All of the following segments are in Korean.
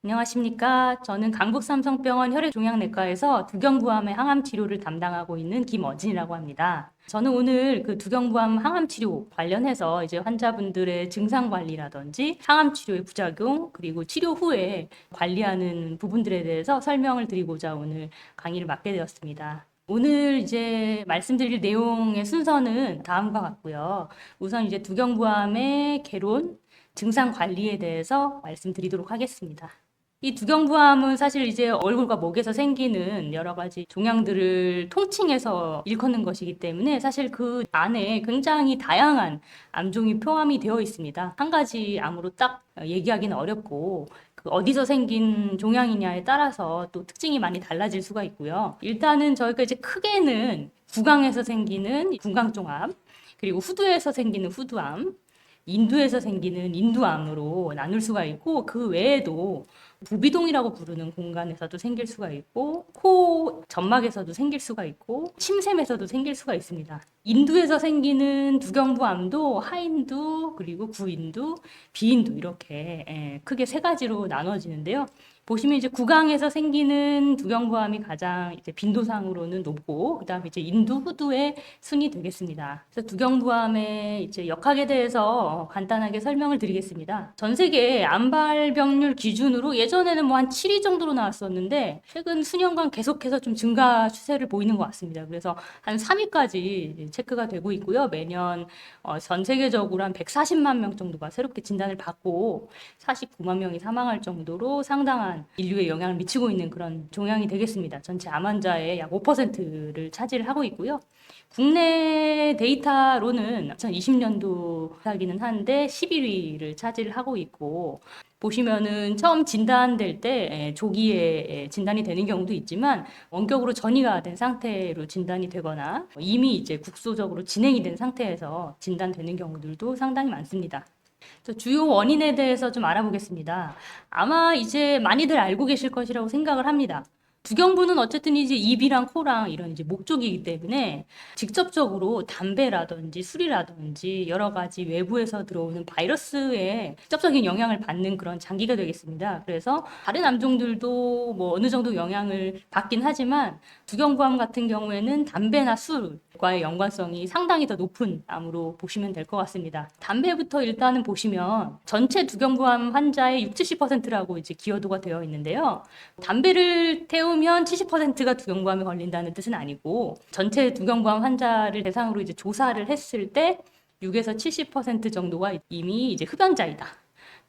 안녕하십니까. 저는 강북삼성병원 혈액종양내과에서 두경부암의 항암 치료를 담당하고 있는 김어진이라고 합니다. 저는 오늘 그 두경부암 항암 치료 관련해서 이제 환자분들의 증상 관리라든지 항암 치료의 부작용 그리고 치료 후에 관리하는 부분들에 대해서 설명을 드리고자 오늘 강의를 맡게 되었습니다. 오늘 이제 말씀드릴 내용의 순서는 다음과 같고요. 우선 이제 두경부암의 개론, 증상 관리에 대해서 말씀드리도록 하겠습니다. 이 두경부암은 사실 이제 얼굴과 목에서 생기는 여러 가지 종양들을 통칭해서 일컫는 것이기 때문에 사실 그 안에 굉장히 다양한 암종이 포함이 되어 있습니다. 한 가지 암으로 딱 얘기하기는 어렵고 그 어디서 생긴 종양이냐에 따라서 또 특징이 많이 달라질 수가 있고요. 일단은 저희가 이제 크게는 구강에서 생기는 구강종암, 그리고 후두에서 생기는 후두암, 인두에서 생기는 인두암으로 나눌 수가 있고 그 외에도 부비동이라고 부르는 공간에서도 생길 수가 있고 코 점막에서도 생길 수가 있고 침샘에서도 생길 수가 있습니다. 인두에서 생기는 두경부암도 하인두 그리고 구인두, 비인두 이렇게 크게 세 가지로 나눠지는데요. 보시면 이제 구강에서 생기는 두경부암이 가장 이제 빈도상으로는 높고 그다음에 이제 인두, 후두의 순이 되겠습니다. 그래서 두경부암의 이제 역학에 대해서 간단하게 설명을 드리겠습니다. 전 세계 암 발병률 기준으로 예전에는 뭐 한 7위 정도로 나왔었는데 최근 수년간 계속해서 좀 증가 추세를 보이는 것 같습니다. 그래서 한 3위까지 체크가 되고 있고요. 매년 전 세계적으로 한 140만 명 정도가 새롭게 진단을 받고 49만 명이 사망할 정도로 상당한 인류에 영향을 미치고 있는 그런 종양이 되겠습니다. 전체 암 환자의 약 5%를 차지를 하고 있고요. 국내 데이터로는 2020년도 하기는 한데 11위를 차지를 하고 있고 보시면은 처음 진단될 때 조기에 진단이 되는 경우도 있지만 원격으로 전이가 된 상태로 진단이 되거나 이미 이제 국소적으로 진행이 된 상태에서 진단되는 경우들도 상당히 많습니다. 주요 원인에 대해서 좀 알아보겠습니다. 아마 이제 많이들 알고 계실 것이라고 생각을 합니다. 두경부는 어쨌든 이제 입이랑 코랑 이런 이제 목 쪽이기 때문에 직접적으로 담배라든지 술이라든지 여러 가지 외부에서 들어오는 바이러스에 직접적인 영향을 받는 그런 장기가 되겠습니다. 그래서 다른 암종들도 뭐 어느 정도 영향을 받긴 하지만 두경부암 같은 경우에는 담배나 술과의 연관성이 상당히 더 높은 암으로 보시면 될 것 같습니다. 담배부터 일단은 보시면 전체 두경부암 환자의 60, 70%라고 이제 기여도가 되어 있는데요. 담배를 태우면 70%가 두경부암에 걸린다는 뜻은 아니고 전체 두경부암 환자를 대상으로 이제 조사를 했을 때 6에서 70% 정도가 이미 이제 흡연자이다.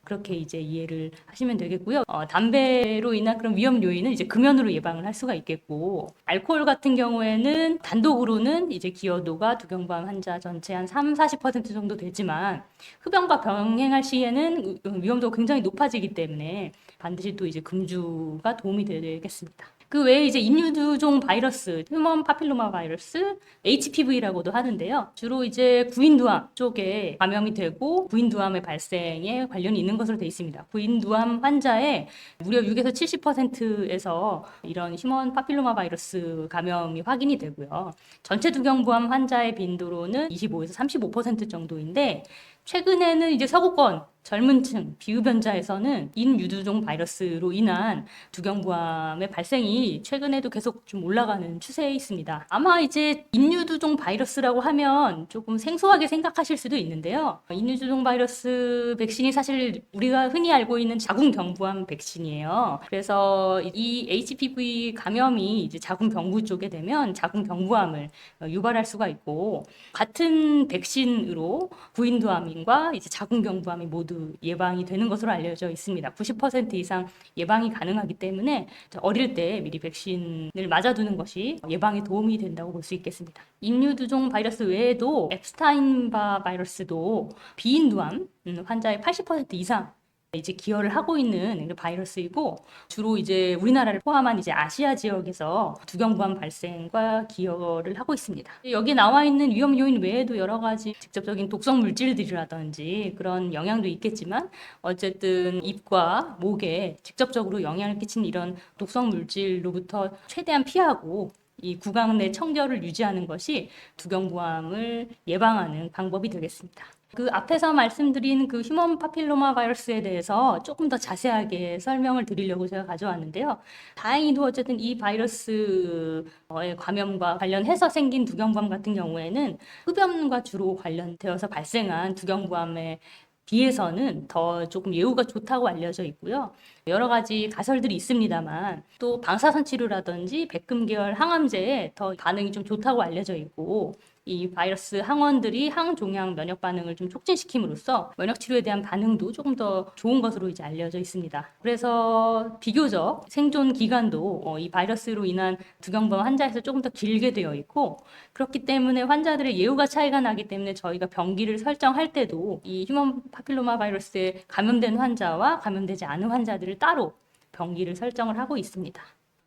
그렇게 이제 이해를 하시면 되겠고요. 담배로 인한 그런 위험 요인은 이제 금연으로 예방을 할 수가 있겠고, 알코올 같은 경우에는 단독으로는 이제 기여도가 두경부암 환자 전체 한 3, 40% 정도 되지만, 흡연과 병행할 시에는 위험도가 굉장히 높아지기 때문에 반드시 또 이제 금주가 도움이 되겠습니다. 그 외에 이제 인유두종 바이러스, 휴먼 파필로마 바이러스, HPV라고도 하는데요. 주로 이제 구인두암 쪽에 감염이 되고 구인두암의 발생에 관련이 있는 것으로 되어 있습니다. 구인두암 환자의 무려 6에서 70%에서 이런 휴먼 파필로마 바이러스 감염이 확인이 되고요. 전체 두경부암 환자의 빈도로는 25에서 35% 정도인데 최근에는 이제 서구권 젊은 층 비흡연자에서는 인유두종 바이러스로 인한 두경부암의 발생이 최근에도 계속 좀 올라가는 추세에 있습니다. 아마 이제 인유두종 바이러스라고 하면 조금 생소하게 생각하실 수도 있는데요. 인유두종 바이러스 백신이 사실 우리가 흔히 알고 있는 자궁경부암 백신이에요. 그래서 이 HPV 감염이 이제 자궁경부 쪽에 되면 자궁경부암을 유발할 수가 있고 같은 백신으로 구인두암과 이제 자궁경부암이 모두 예방이 되는 것으로 알려져 있습니다. 90% 이상 예방이 가능하기 때문에 어릴 때 미리 백신을 맞아두는 것이 예방에 도움이 된다고 볼 수 있겠습니다. 인유두종 바이러스 외에도 앱스타인바 바이러스도 비인두암 환자의 80% 이상 이제 기여를 하고 있는 바이러스이고 주로 이제 우리나라를 포함한 이제 아시아 지역에서 두경부암 발생과 기여를 하고 있습니다. 여기 나와 있는 위험 요인 외에도 여러 가지 직접적인 독성 물질들이라든지 그런 영향도 있겠지만 어쨌든 입과 목에 직접적으로 영향을 끼치는 이런 독성 물질로부터 최대한 피하고 이 구강 내 청결을 유지하는 것이 두경부암을 예방하는 방법이 되겠습니다. 그 앞에서 말씀드린 그 휴먼 파필로마 바이러스에 대해서 조금 더 자세하게 설명을 드리려고 제가 가져왔는데요. 다행히도 어쨌든 이 바이러스의 감염과 관련해서 생긴 두경부암 같은 경우에는 흡연과 주로 관련되어서 발생한 두경부암에 비해서는 더 조금 예후가 좋다고 알려져 있고요. 여러 가지 가설들이 있습니다만 또 방사선 치료라든지 백금계열 항암제에 더 반응이 좀 좋다고 알려져 있고 이 바이러스 항원들이 항종양 면역 반응을 좀 촉진시킴으로써 면역 치료에 대한 반응도 조금 더 좋은 것으로 이제 알려져 있습니다. 그래서 비교적 생존 기간도 이 바이러스로 인한 두경부암 환자에서 조금 더 길게 되어 있고 그렇기 때문에 환자들의 예후가 차이가 나기 때문에 저희가 병기를 설정할 때도 이 휴먼 파필로마 바이러스에 감염된 환자와 감염되지 않은 환자들을 따로 병기를 설정을 하고 있습니다.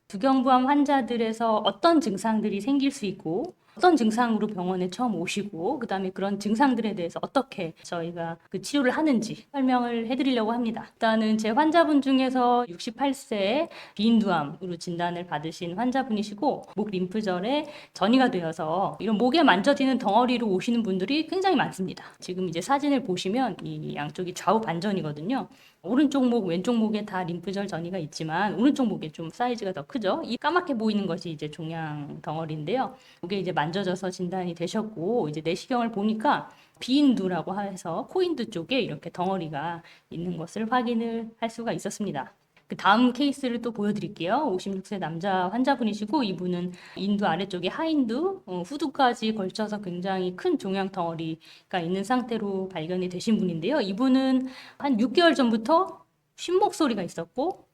두경부암 환자들에서 어떤 증상들이 생길 수 있고 어떤 증상으로 병원에 처음 오시고 그다음에 그런 증상들에 대해서 어떻게 저희가 그 치료를 하는지 설명을 해드리려고 합니다. 일단은 제 환자분 중에서 68세 비인두암으로 진단을 받으신 환자분이시고 목 림프절에 전이가 되어서 이런 목에 만져지는 덩어리로 오시는 분들이 굉장히 많습니다. 지금 이제 사진을 보시면 이 양쪽이 좌우 반전이거든요. 오른쪽 목, 왼쪽 목에 다 림프절 전이가 있지만 오른쪽 목에 좀 사이즈가 더 크죠. 이 까맣게 보이는 것이 이제 종양 덩어리인데요. 이게 이제 만져져서 진단이 되셨고 이제 내시경을 보니까 비인두라고 해서 코인두 쪽에 이렇게 덩어리가 있는 것을 확인을 할 수가 있었습니다. 그 다음 케이스를 또 보여드릴게요. 56세 남자 환자분이시고 이분은 인두 아래쪽에 하인두, 후두까지 걸쳐서 굉장히 큰 종양 덩어리가 있는 상태로 발견이 되신 분인데요. 이분은 한 6개월 전부터 쉰목소리가 있었고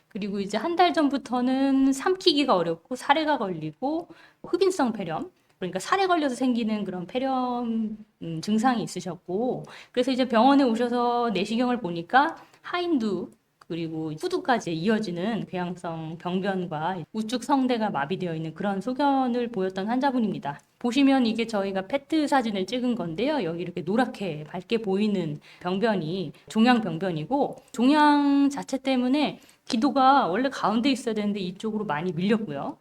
그리고 이제 한 달 전부터는 삼키기가 어렵고 사례가 걸리고 흡인성 폐렴 그러니까 살에 걸려서 생기는 그런 폐렴 증상이 있으셨고 그래서 이제 병원에 오셔서 내시경을 보니까 하인두 그리고 후두까지 이어지는 궤양성 병변과 우측 성대가 마비되어 있는 그런 소견을 보였던 환자분입니다. 보시면 이게 저희가 페트 사진을 찍은 건데요. 여기 이렇게 노랗게 밝게 보이는 병변이 종양 병변이고 종양 자체 때문에 기도가 원래 가운데 있어야 되는데 이쪽으로 많이 밀렸고요.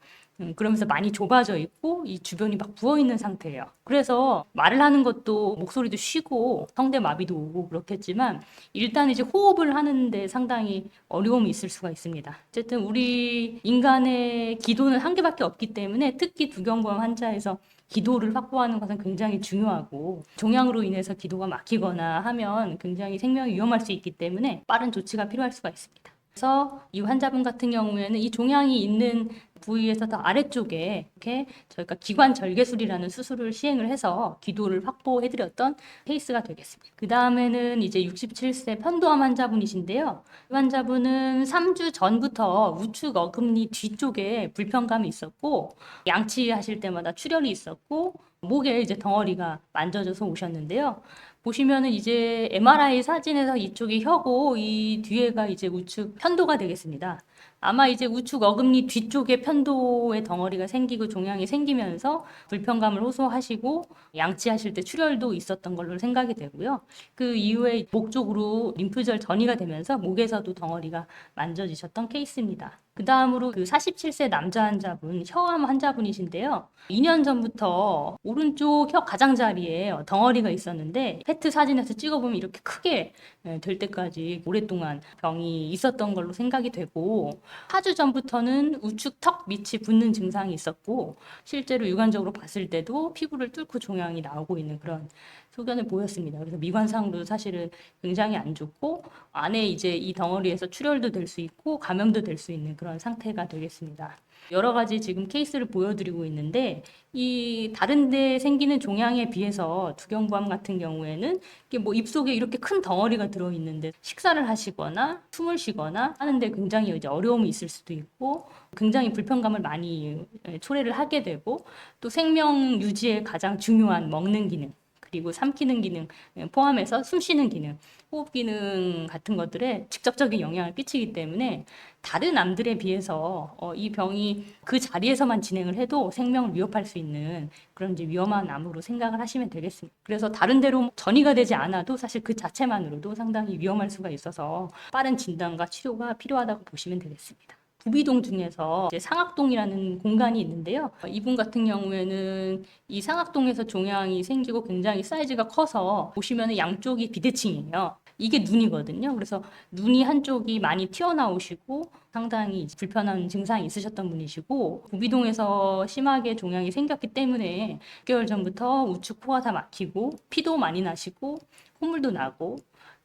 그러면서 많이 좁아져 있고 이 주변이 막 부어 있는 상태예요. 그래서 말을 하는 것도 목소리도 쉬고 성대 마비도 오고 그렇겠지만 일단 이제 호흡을 하는데 상당히 어려움이 있을 수가 있습니다. 어쨌든 우리 인간의 기도는 한 개밖에 없기 때문에 특히 두경부암 환자에서 기도를 확보하는 것은 굉장히 중요하고 종양으로 인해서 기도가 막히거나 하면 굉장히 생명이 위험할 수 있기 때문에 빠른 조치가 필요할 수가 있습니다. 그래서 이 환자분 같은 경우에는 이 종양이 있는 부위에서 더 아래쪽에 이렇게 저희가 기관 절개술이라는 수술을 시행을 해서 기도를 확보해드렸던 케이스가 되겠습니다. 그 다음에는 이제 67세 편도암 환자분이신데요. 이 환자분은 3주 전부터 우측 어금니 뒤쪽에 불편감이 있었고 양치하실 때마다 출혈이 있었고 목에 이제 덩어리가 만져져서 오셨는데요. 보시면은 이제 MRI 사진에서 이쪽이 혀고 이 뒤에가 이제 우측 편도가 되겠습니다. 아마 이제 우측 어금니 뒤쪽에 편도의 덩어리가 생기고 종양이 생기면서 불편감을 호소하시고 양치하실 때 출혈도 있었던 걸로 생각이 되고요. 그 이후에 목 쪽으로 림프절 전이가 되면서 목에서도 덩어리가 만져지셨던 케이스입니다. 그 다음으로 그 47세 남자 환자분, 혀암 환자분이신데요. 2년 전부터 오른쪽 혀 가장자리에 덩어리가 있었는데 페트 사진에서 찍어보면 이렇게 크게 될 때까지 오랫동안 병이 있었던 걸로 생각이 되고 4주 전부터는 우측 턱 밑이 붓는 증상이 있었고 실제로 육안적으로 봤을 때도 피부를 뚫고 종양이 나오고 있는 그런 소견을 보였습니다. 그래서 미관상도 사실은 굉장히 안 좋고 안에 이제 이 덩어리에서 출혈도 될 수 있고 감염도 될 수 있는 그런 상태가 되겠습니다. 여러 가지 지금 케이스를 보여드리고 있는데 이 다른 데 생기는 종양에 비해서 두경부암 같은 경우에는 이게 뭐 입속에 이렇게 큰 덩어리가 들어있는데 식사를 하시거나 숨을 쉬거나 하는데 굉장히 이제 어려움이 있을 수도 있고 굉장히 불편감을 많이 초래를 하게 되고 또 생명 유지에 가장 중요한 먹는 기능 그리고 삼키는 기능 포함해서 숨 쉬는 기능, 호흡 기능 같은 것들에 직접적인 영향을 끼치기 때문에 다른 암들에 비해서 이 병이 그 자리에서만 진행을 해도 생명을 위협할 수 있는 그런 이제 위험한 암으로 생각을 하시면 되겠습니다. 그래서 다른 데로 전이가 되지 않아도 사실 그 자체만으로도 상당히 위험할 수가 있어서 빠른 진단과 치료가 필요하다고 보시면 되겠습니다. 부비동 중에서 이제 상악동이라는 공간이 있는데요. 이분 같은 경우에는 이 상악동에서 종양이 생기고 굉장히 사이즈가 커서 보시면 양쪽이 비대칭이에요. 이게 눈이거든요. 그래서 눈이 한쪽이 많이 튀어나오시고 상당히 불편한 증상이 있으셨던 분이시고, 부비동에서 심하게 종양이 생겼기 때문에 6개월 전부터 우측 코가 다 막히고 피도 많이 나시고 콧물도 나고,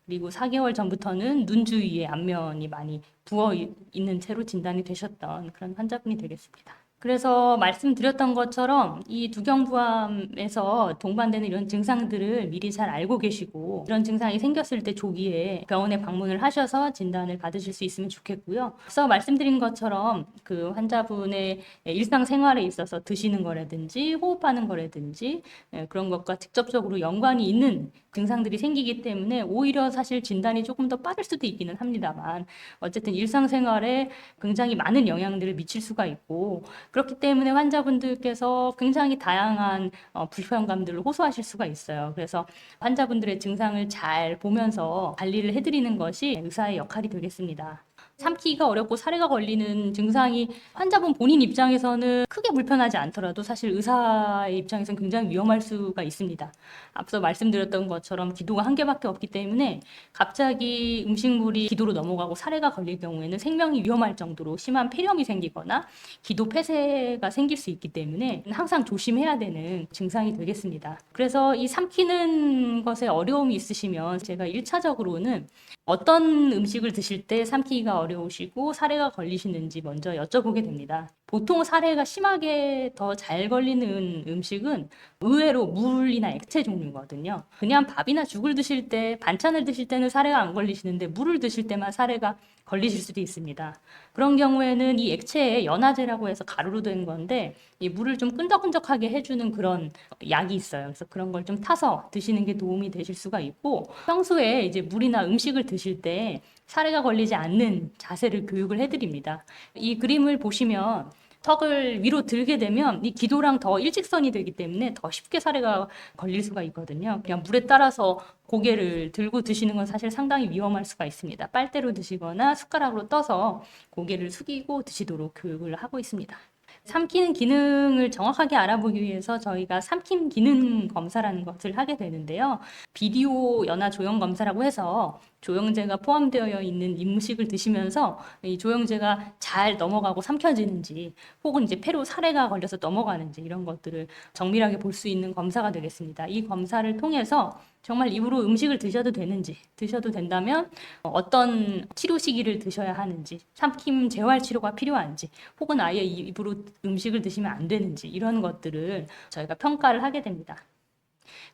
그리고 4개월 전부터는 눈 주위에 안면이 많이 부어 있는 채로 진단이 되셨던 그런 환자분이 되겠습니다. 그래서 말씀드렸던 것처럼 이 두경부암에서 동반되는 이런 증상들을 미리 잘 알고 계시고, 이런 증상이 생겼을 때 조기에 병원에 방문을 하셔서 진단을 받으실 수 있으면 좋겠고요. 앞서 말씀드린 것처럼 그 환자분의 일상생활에 있어서 드시는 거라든지 호흡하는 거라든지 그런 것과 직접적으로 연관이 있는 증상들이 생기기 때문에 오히려 사실 진단이 조금 더 빠를 수도 있기는 합니다만, 어쨌든 일상생활에 굉장히 많은 영향들을 미칠 수가 있고, 그렇기 때문에 환자분들께서 굉장히 다양한 불편감들을 호소하실 수가 있어요. 그래서 환자분들의 증상을 잘 보면서 관리를 해드리는 것이 의사의 역할이 되겠습니다. 삼키기가 어렵고 사례가 걸리는 증상이 환자분 본인 입장에서는 크게 불편하지 않더라도 사실 의사의 입장에서는 굉장히 위험할 수가 있습니다. 앞서 말씀드렸던 것처럼 기도가 한 개밖에 없기 때문에 갑자기 음식물이 기도로 넘어가고 사례가 걸릴 경우에는 생명이 위험할 정도로 심한 폐렴이 생기거나 기도 폐쇄가 생길 수 있기 때문에 항상 조심해야 되는 증상이 되겠습니다. 그래서 이 삼키는 것에 어려움이 있으시면 제가 1차적으로는 어떤 음식을 드실 때 삼키기가 어려우시고 사례가 걸리시는지 먼저 여쭤보게 됩니다. 보통 사례가 심하게 더 잘 걸리는 음식은 의외로 물이나 액체 종류거든요. 그냥 밥이나 죽을 드실 때, 반찬을 드실 때는 사례가 안 걸리시는데 물을 드실 때만 사례가 걸리실 수도 있습니다. 그런 경우에는 이 액체에 연화제라고 해서 가루로 된 건데, 이 물을 좀 끈적끈적하게 해주는 그런 약이 있어요. 그래서 그런 걸 좀 타서 드시는 게 도움이 되실 수가 있고, 평소에 이제 물이나 음식을 드실 때 사례가 걸리지 않는 자세를 교육을 해드립니다. 이 그림을 보시면 턱을 위로 들게 되면 이 기도랑 더 일직선이 되기 때문에 더 쉽게 사례가 걸릴 수가 있거든요. 그냥 물에 따라서 고개를 들고 드시는 건 사실 상당히 위험할 수가 있습니다. 빨대로 드시거나 숟가락으로 떠서 고개를 숙이고 드시도록 교육을 하고 있습니다. 삼키는 기능을 정확하게 알아보기 위해서 저희가 삼킴 기능 검사라는 것을 하게 되는데요. 비디오 연화 조형 검사라고 해서 조영제가 포함되어 있는 음식을 드시면서 이 조영제가 잘 넘어가고 삼켜지는지, 혹은 이제 폐로 사례가 걸려서 넘어가는지, 이런 것들을 정밀하게 볼 수 있는 검사가 되겠습니다. 이 검사를 통해서 정말 입으로 음식을 드셔도 되는지, 드셔도 된다면 어떤 치료 시기를 드셔야 하는지, 삼킴 재활 치료가 필요한지, 혹은 아예 입으로 음식을 드시면 안 되는지, 이런 것들을 저희가 평가를 하게 됩니다.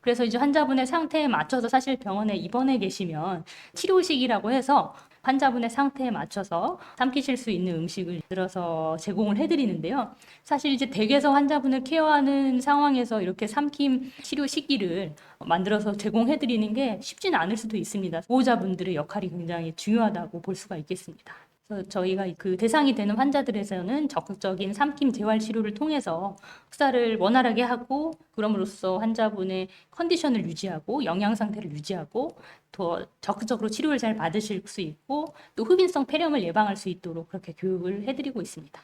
그래서 이제 환자분의 상태에 맞춰서 사실 병원에 입원해 계시면 치료식이라고 해서 환자분의 상태에 맞춰서 삼키실 수 있는 음식을 들어서 제공을 해드리는데요. 사실 이제 댁에서 환자분을 케어하는 상황에서 이렇게 삼킴 치료 시기를 만들어서 제공해드리는 게 쉽지는 않을 수도 있습니다. 보호자분들의 역할이 굉장히 중요하다고 볼 수가 있겠습니다. 그래서 저희가 그 대상이 되는 환자들에서는 적극적인 삼킴 재활 치료를 통해서 흡사를 원활하게 하고, 그럼으로써 환자분의 컨디션을 유지하고 영양 상태를 유지하고 더 적극적으로 치료를 잘 받으실 수 있고, 또 흡인성 폐렴을 예방할 수 있도록 그렇게 교육을 해드리고 있습니다.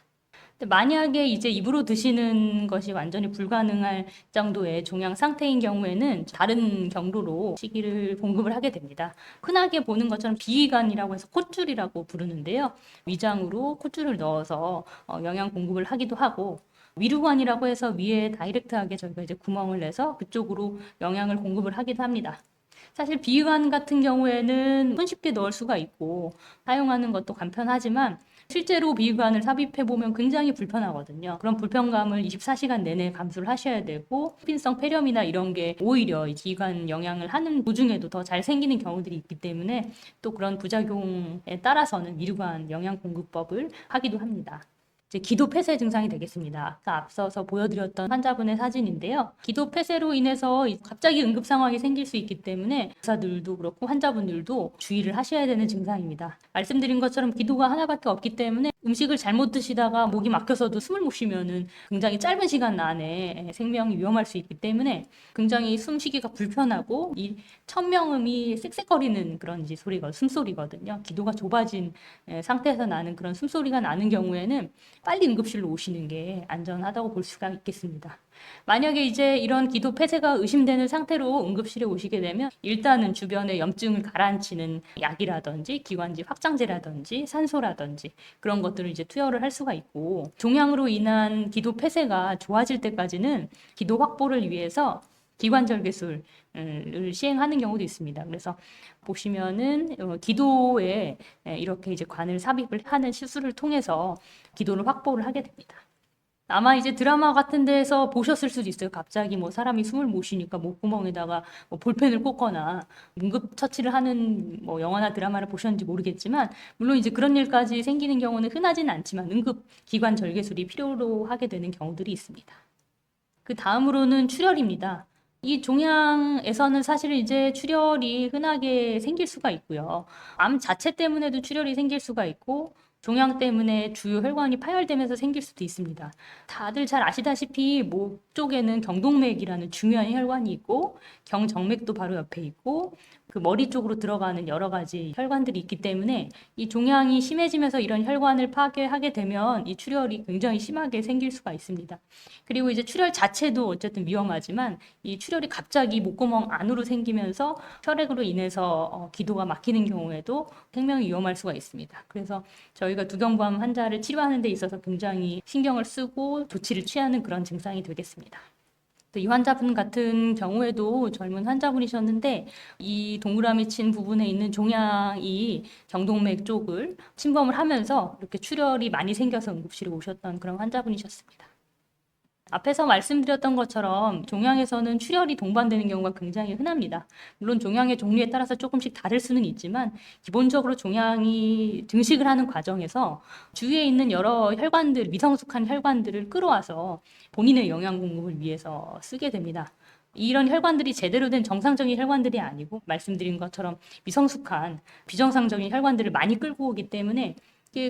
근데 만약에 이제 입으로 드시는 것이 완전히 불가능할 정도의 종양 상태인 경우에는 다른 경로로 식이를 공급을 하게 됩니다. 흔하게 보는 것처럼 비위관이라고 해서 콧줄이라고 부르는데요. 위장으로 콧줄을 넣어서 영양 공급을 하기도 하고, 위루관이라고 해서 위에 다이렉트하게 저희가 이제 구멍을 내서 그쪽으로 영양을 공급을 하기도 합니다. 사실 비위관 같은 경우에는 손쉽게 넣을 수가 있고 사용하는 것도 간편하지만, 실제로 비위관을 삽입해 보면 굉장히 불편하거든요. 그런 불편감을 24시간 내내 감수를 하셔야 되고, 흡인성 폐렴이나 이런 게 오히려 이 비위관 영양을 하는 도중에도 더 잘 생기는 경우들이 있기 때문에 또 그런 부작용에 따라서는 위류관 영양 공급법을 하기도 합니다. 이제 기도 폐쇄 증상이 되겠습니다. 앞서서 보여드렸던 환자분의 사진인데요. 기도 폐쇄로 인해서 갑자기 응급 상황이 생길 수 있기 때문에 의사들도 그렇고 환자분들도 주의를 하셔야 되는 증상입니다. 말씀드린 것처럼 기도가 하나밖에 없기 때문에 음식을 잘못 드시다가 목이 막혀서도 숨을 못 쉬면은 굉장히 짧은 시간 안에 생명이 위험할 수 있기 때문에 굉장히 숨쉬기가 불편하고 이 천명음이 쌕쌕거리는 그런 이제 소리가 숨소리거든요. 기도가 좁아진 상태에서 나는 그런 숨소리가 나는 경우에는 빨리 응급실로 오시는 게 안전하다고 볼 수가 있겠습니다. 만약에 이제 이런 기도 폐쇄가 의심되는 상태로 응급실에 오시게 되면 일단은 주변에 염증을 가라앉히는 약이라든지 기관지 확장제라든지 산소라든지 그런 것들을 이제 투여를 할 수가 있고, 종양으로 인한 기도 폐쇄가 좋아질 때까지는 기도 확보를 위해서 기관절개술을 시행하는 경우도 있습니다. 그래서 보시면은 기도에 이렇게 이제 관을 삽입을 하는 시술을 통해서 기도를 확보를 하게 됩니다. 아마 이제 드라마 같은 데서 보셨을 수도 있어요. 갑자기 뭐 사람이 숨을 못 쉬니까 목구멍에다가 뭐 볼펜을 꽂거나 응급처치를 하는 뭐 영화나 드라마를 보셨는지 모르겠지만, 물론 이제 그런 일까지 생기는 경우는 흔하진 않지만 응급 기관 절개술이 필요로 하게 되는 경우들이 있습니다. 그 다음으로는 출혈입니다. 이 종양에서는 사실 이제 출혈이 흔하게 생길 수가 있고요. 암 자체 때문에도 출혈이 생길 수가 있고, 종양 때문에 주요 혈관이 파열되면서 생길 수도 있습니다. 다들 잘 아시다시피 목 쪽에는 경동맥이라는 중요한 혈관이 있고, 경정맥도 바로 옆에 있고, 그 머리 쪽으로 들어가는 여러 가지 혈관들이 있기 때문에 이 종양이 심해지면서 이런 혈관을 파괴하게 되면 이 출혈이 굉장히 심하게 생길 수가 있습니다. 그리고 이제 출혈 자체도 어쨌든 위험하지만 이 출혈이 갑자기 목구멍 안으로 생기면서 혈액으로 인해서 기도가 막히는 경우에도 생명이 위험할 수가 있습니다. 그래서 저희가 두경부암 환자를 치료하는 데 있어서 굉장히 신경을 쓰고 조치를 취하는 그런 증상이 되겠습니다. 이 환자분 같은 경우에도 젊은 환자분이셨는데 이 동그라미 친 부분에 있는 종양이 경동맥 쪽을 침범을 하면서 이렇게 출혈이 많이 생겨서 응급실에 오셨던 그런 환자분이셨습니다. 앞에서 말씀드렸던 것처럼 종양에서는 출혈이 동반되는 경우가 굉장히 흔합니다. 물론 종양의 종류에 따라서 조금씩 다를 수는 있지만 기본적으로 종양이 증식을 하는 과정에서 주위에 있는 여러 혈관들, 미성숙한 혈관들을 끌어와서 본인의 영양 공급을 위해서 쓰게 됩니다. 이런 혈관들이 제대로 된 정상적인 혈관들이 아니고 말씀드린 것처럼 미성숙한 비정상적인 혈관들을 많이 끌고 오기 때문에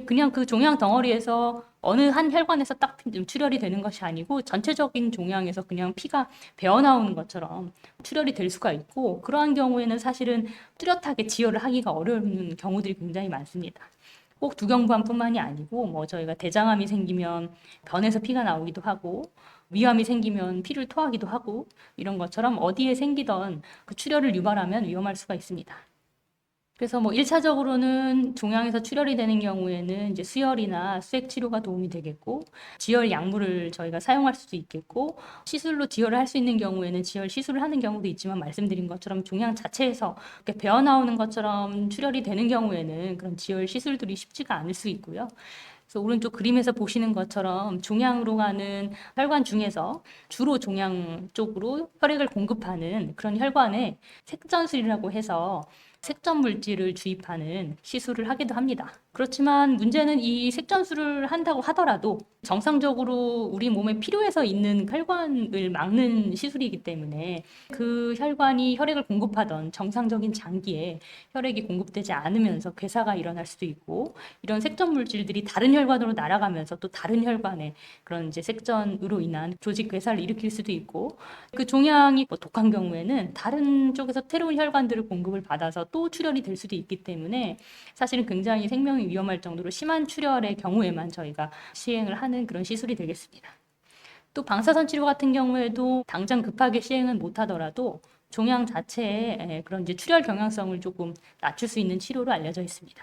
그냥 그 종양 덩어리에서 어느 한 혈관에서 딱 출혈이 되는 것이 아니고 전체적인 종양에서 그냥 피가 배어나오는 것처럼 출혈이 될 수가 있고, 그러한 경우에는 사실은 뚜렷하게 지혈을 하기가 어려운 경우들이 굉장히 많습니다. 꼭 두경부암뿐만이 아니고 뭐 저희가 대장암이 생기면 변에서 피가 나오기도 하고 위암이 생기면 피를 토하기도 하고 이런 것처럼 어디에 생기던 그 출혈을 유발하면 위험할 수가 있습니다. 그래서 뭐 1차적으로는 종양에서 출혈이 되는 경우에는 이제 수혈이나 수액 치료가 도움이 되겠고, 지혈 약물을 저희가 사용할 수도 있겠고, 시술로 지혈을 할 수 있는 경우에는 지혈 시술을 하는 경우도 있지만 말씀드린 것처럼 종양 자체에서 이렇게 배어 나오는 것처럼 출혈이 되는 경우에는 그런 지혈 시술들이 쉽지가 않을 수 있고요. 그래서 오른쪽 그림에서 보시는 것처럼 종양으로 가는 혈관 중에서 주로 종양 쪽으로 혈액을 공급하는 그런 혈관에 색전술이라고 해서 색전 물질을 주입하는 시술을 하기도 합니다. 그렇지만 문제는 이 색전술을 한다고 하더라도 정상적으로 우리 몸에 필요해서 있는 혈관을 막는 시술이기 때문에 그 혈관이 혈액을 공급하던 정상적인 장기에 혈액이 공급되지 않으면서 괴사가 일어날 수도 있고, 이런 색전 물질들이 다른 혈관으로 날아가면서 또 다른 혈관에 그런 이제 색전으로 인한 조직 괴사를 일으킬 수도 있고, 그 종양이 뭐 독한 경우에는 다른 쪽에서 새로운 혈관들을 공급을 받아서 또 출혈이 될 수도 있기 때문에 사실은 굉장히 생명이 위험할 정도로 심한 출혈의 경우에만 저희가 시행을 하는 그런 시술이 되겠습니다. 또 방사선 치료 같은 경우에도 당장 급하게 시행은 못하더라도 종양 자체의 그런 이제 출혈 경향성을 조금 낮출 수 있는 치료로 알려져 있습니다.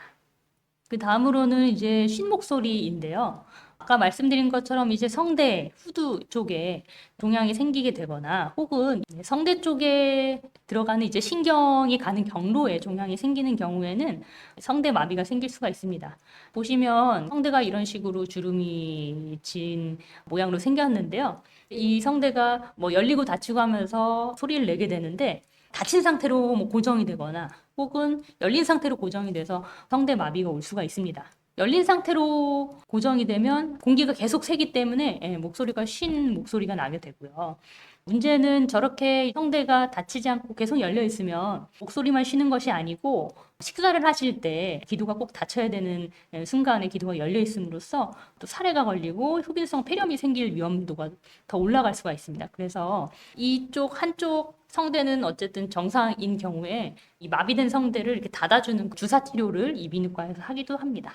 그 다음으로는 이제 쉰 목소리인데요. 아까 말씀드린 것처럼 이제 성대, 후두 쪽에 종양이 생기게 되거나 혹은 성대 쪽에 들어가는 이제 신경이 가는 경로에 종양이 생기는 경우에는 성대 마비가 생길 수가 있습니다. 보시면 성대가 이런 식으로 주름이 진 모양으로 생겼는데요. 이 성대가 뭐 열리고 닫히고 하면서 소리를 내게 되는데 닫힌 상태로 뭐 고정이 되거나 혹은 열린 상태로 고정이 돼서 성대 마비가 올 수가 있습니다. 열린 상태로 고정이 되면 공기가 계속 새기 때문에 목소리가 쉰 목소리가 나게 되고요. 문제는 저렇게 성대가 닫히지 않고 계속 열려 있으면 목소리만 쉬는 것이 아니고 식사를 하실 때 기도가 꼭 닫혀야 되는 순간에 기도가 열려 있음으로써 또 살해가 걸리고 흡인성 폐렴이 생길 위험도가 더 올라갈 수가 있습니다. 그래서 이쪽 한쪽 성대는 어쨌든 정상인 경우에 이 마비된 성대를 이렇게 닫아주는 주사 치료를 이비인후과에서 하기도 합니다.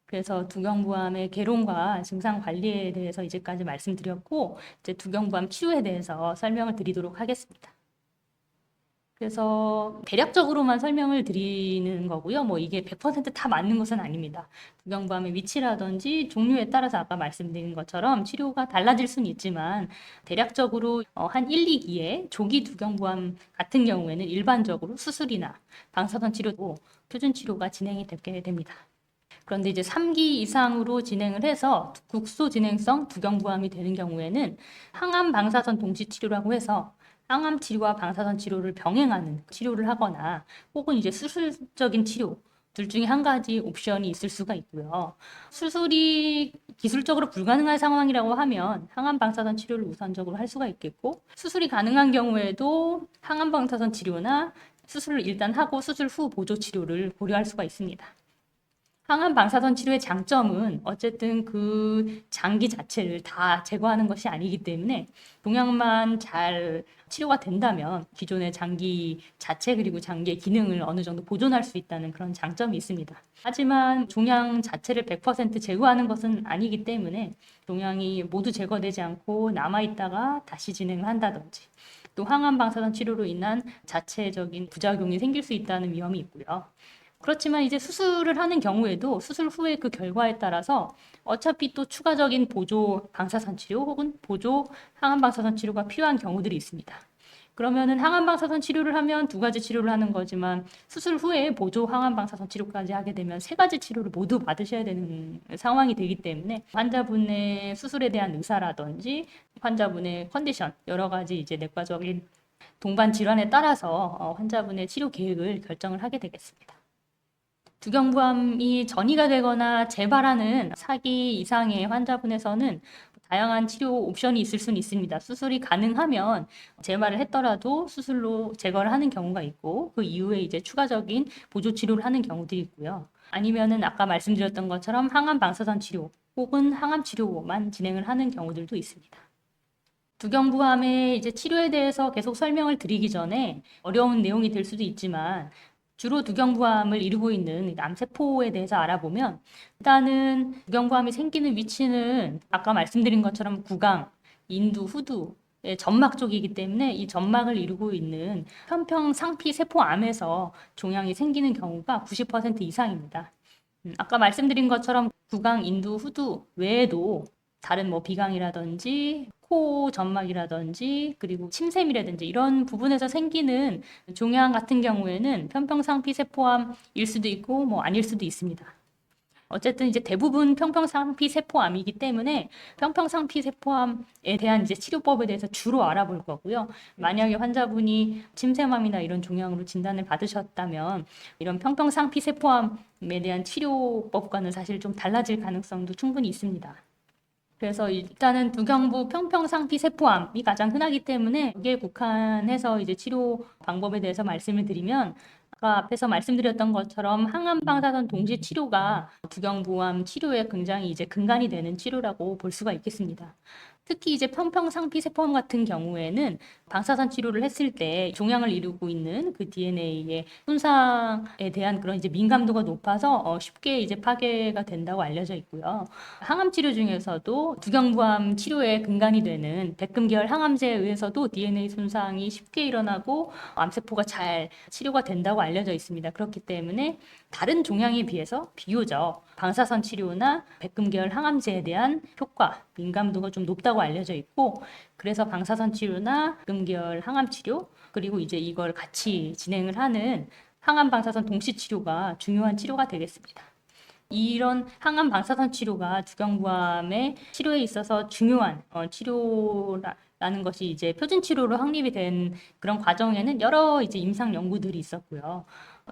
그래서 두경부암의 개론과 증상 관리에 대해서 이제까지 말씀드렸고, 이제 두경부암 치료에 대해서 설명을 드리도록 하겠습니다. 그래서 대략적으로만 설명을 드리는 거고요. 뭐 이게 100%다 맞는 것은 아닙니다. 두경부암의 위치라든지 종류에 따라서 아까 말씀드린 것처럼 치료가 달라질 수는 있지만 대략적으로 한 1, 2기에 조기 두경부암 같은 경우에는 일반적으로 수술이나 방사선 치료도 표준 치료가 진행이 되게 됩니다. 그런데 이제 3기 이상으로 진행을 해서 국소 진행성 두경부암이 되는 경우에는 항암 방사선 동시 치료라고 해서 항암 치료와 방사선 치료를 병행하는 치료를 하거나 혹은 이제 수술적인 치료 둘 중에 한 가지 옵션이 있을 수가 있고요. 수술이 기술적으로 불가능한 상황이라고 하면 항암 방사선 치료를 우선적으로 할 수가 있겠고, 수술이 가능한 경우에도 항암 방사선 치료나 수술을 일단 하고 수술 후 보조 치료를 고려할 수가 있습니다. 항암 방사선 치료의 장점은 어쨌든 그 장기 자체를 다 제거하는 것이 아니기 때문에 종양만 잘 치료가 된다면 기존의 장기 자체 그리고 장기의 기능을 어느 정도 보존할 수 있다는 그런 장점이 있습니다. 하지만 종양 자체를 100% 제거하는 것은 아니기 때문에 종양이 모두 제거되지 않고 남아있다가 다시 진행을 한다든지 또 항암 방사선 치료로 인한 자체적인 부작용이 생길 수 있다는 위험이 있고요. 그렇지만 이제 수술을 하는 경우에도 수술 후에 그 결과에 따라서 어차피 또 추가적인 보조 방사선 치료 혹은 보조 항암 방사선 치료가 필요한 경우들이 있습니다. 그러면은 항암 방사선 치료를 하면 2가지 치료를 하는 거지만 수술 후에 보조 항암 방사선 치료까지 하게 되면 3가지 치료를 모두 받으셔야 되는 상황이 되기 때문에 환자분의 수술에 대한 의사라든지 환자분의 컨디션 여러 가지 이제 내과적인 동반 질환에 따라서 환자분의 치료 계획을 결정을 하게 되겠습니다. 두경부암이 전이가 되거나 재발하는 4기 이상의 환자분에서는 다양한 치료 옵션이 있을 수는 있습니다. 수술이 가능하면 재발을 했더라도 수술로 제거를 하는 경우가 있고 그 이후에 이제 추가적인 보조 치료를 하는 경우들이 있고요. 아니면은 아까 말씀드렸던 것처럼 항암 방사선 치료 혹은 항암 치료만 진행을 하는 경우들도 있습니다. 두경부암의 이제 치료에 대해서 계속 설명을 드리기 전에 어려운 내용이 될 수도 있지만 주로 두경부암을 이루고 있는 암세포에 대해서 알아보면 일단은 두경부암이 생기는 위치는 아까 말씀드린 것처럼 구강, 인두, 후두의 점막 쪽이기 때문에 이 점막을 이루고 있는 편평 상피 세포암에서 종양이 생기는 경우가 90% 이상입니다. 아까 말씀드린 것처럼 구강, 인두, 후두 외에도 다른 뭐 비강이라든지 코 점막이라든지 그리고 침샘이라든지 이런 부분에서 생기는 종양 같은 경우에는 편평상피 세포암일 수도 있고 뭐 아닐 수도 있습니다. 어쨌든 이제 대부분 편평상피 세포암이기 때문에 편평상피 세포암에 대한 이제 치료법에 대해서 주로 알아볼 거고요. 만약에 환자분이 침샘암이나 이런 종양으로 진단을 받으셨다면 이런 편평상피 세포암에 대한 치료법과는 사실 좀 달라질 가능성도 충분히 있습니다. 그래서 일단은 두경부 평평상피 세포암이 가장 흔하기 때문에 여기에 국한해서 이제 치료 방법에 대해서 말씀을 드리면 아까 앞에서 말씀드렸던 것처럼 항암 방사선 동시 치료가 두경부암 치료에 굉장히 이제 근간이 되는 치료라고 볼 수가 있겠습니다. 특히 이제 편평상피 세포암 같은 경우에는 방사선 치료를 했을 때 종양을 이루고 있는 그 DNA의 손상에 대한 그런 이제 민감도가 높아서 쉽게 이제 파괴가 된다고 알려져 있고요. 항암 치료 중에서도 두경부암 치료에 근간이 되는 백금계열 항암제에 의해서도 DNA 손상이 쉽게 일어나고 암세포가 잘 치료가 된다고 알려져 있습니다. 그렇기 때문에 다른 종양에 비해서 비교적 방사선 치료나 백금계열 항암제에 대한 효과, 민감도가 좀 높다고 알려져 있고 그래서 방사선 치료나 백금계열 항암 치료 그리고 이제 이걸 같이 진행을 하는 항암 방사선 동시 치료가 중요한 치료가 되겠습니다. 이런 항암 방사선 치료가 두경부암의 치료에 있어서 중요한 치료라는 것이 이제 표준 치료로 확립이 된 그런 과정에는 여러 이제 임상 연구들이 있었고요.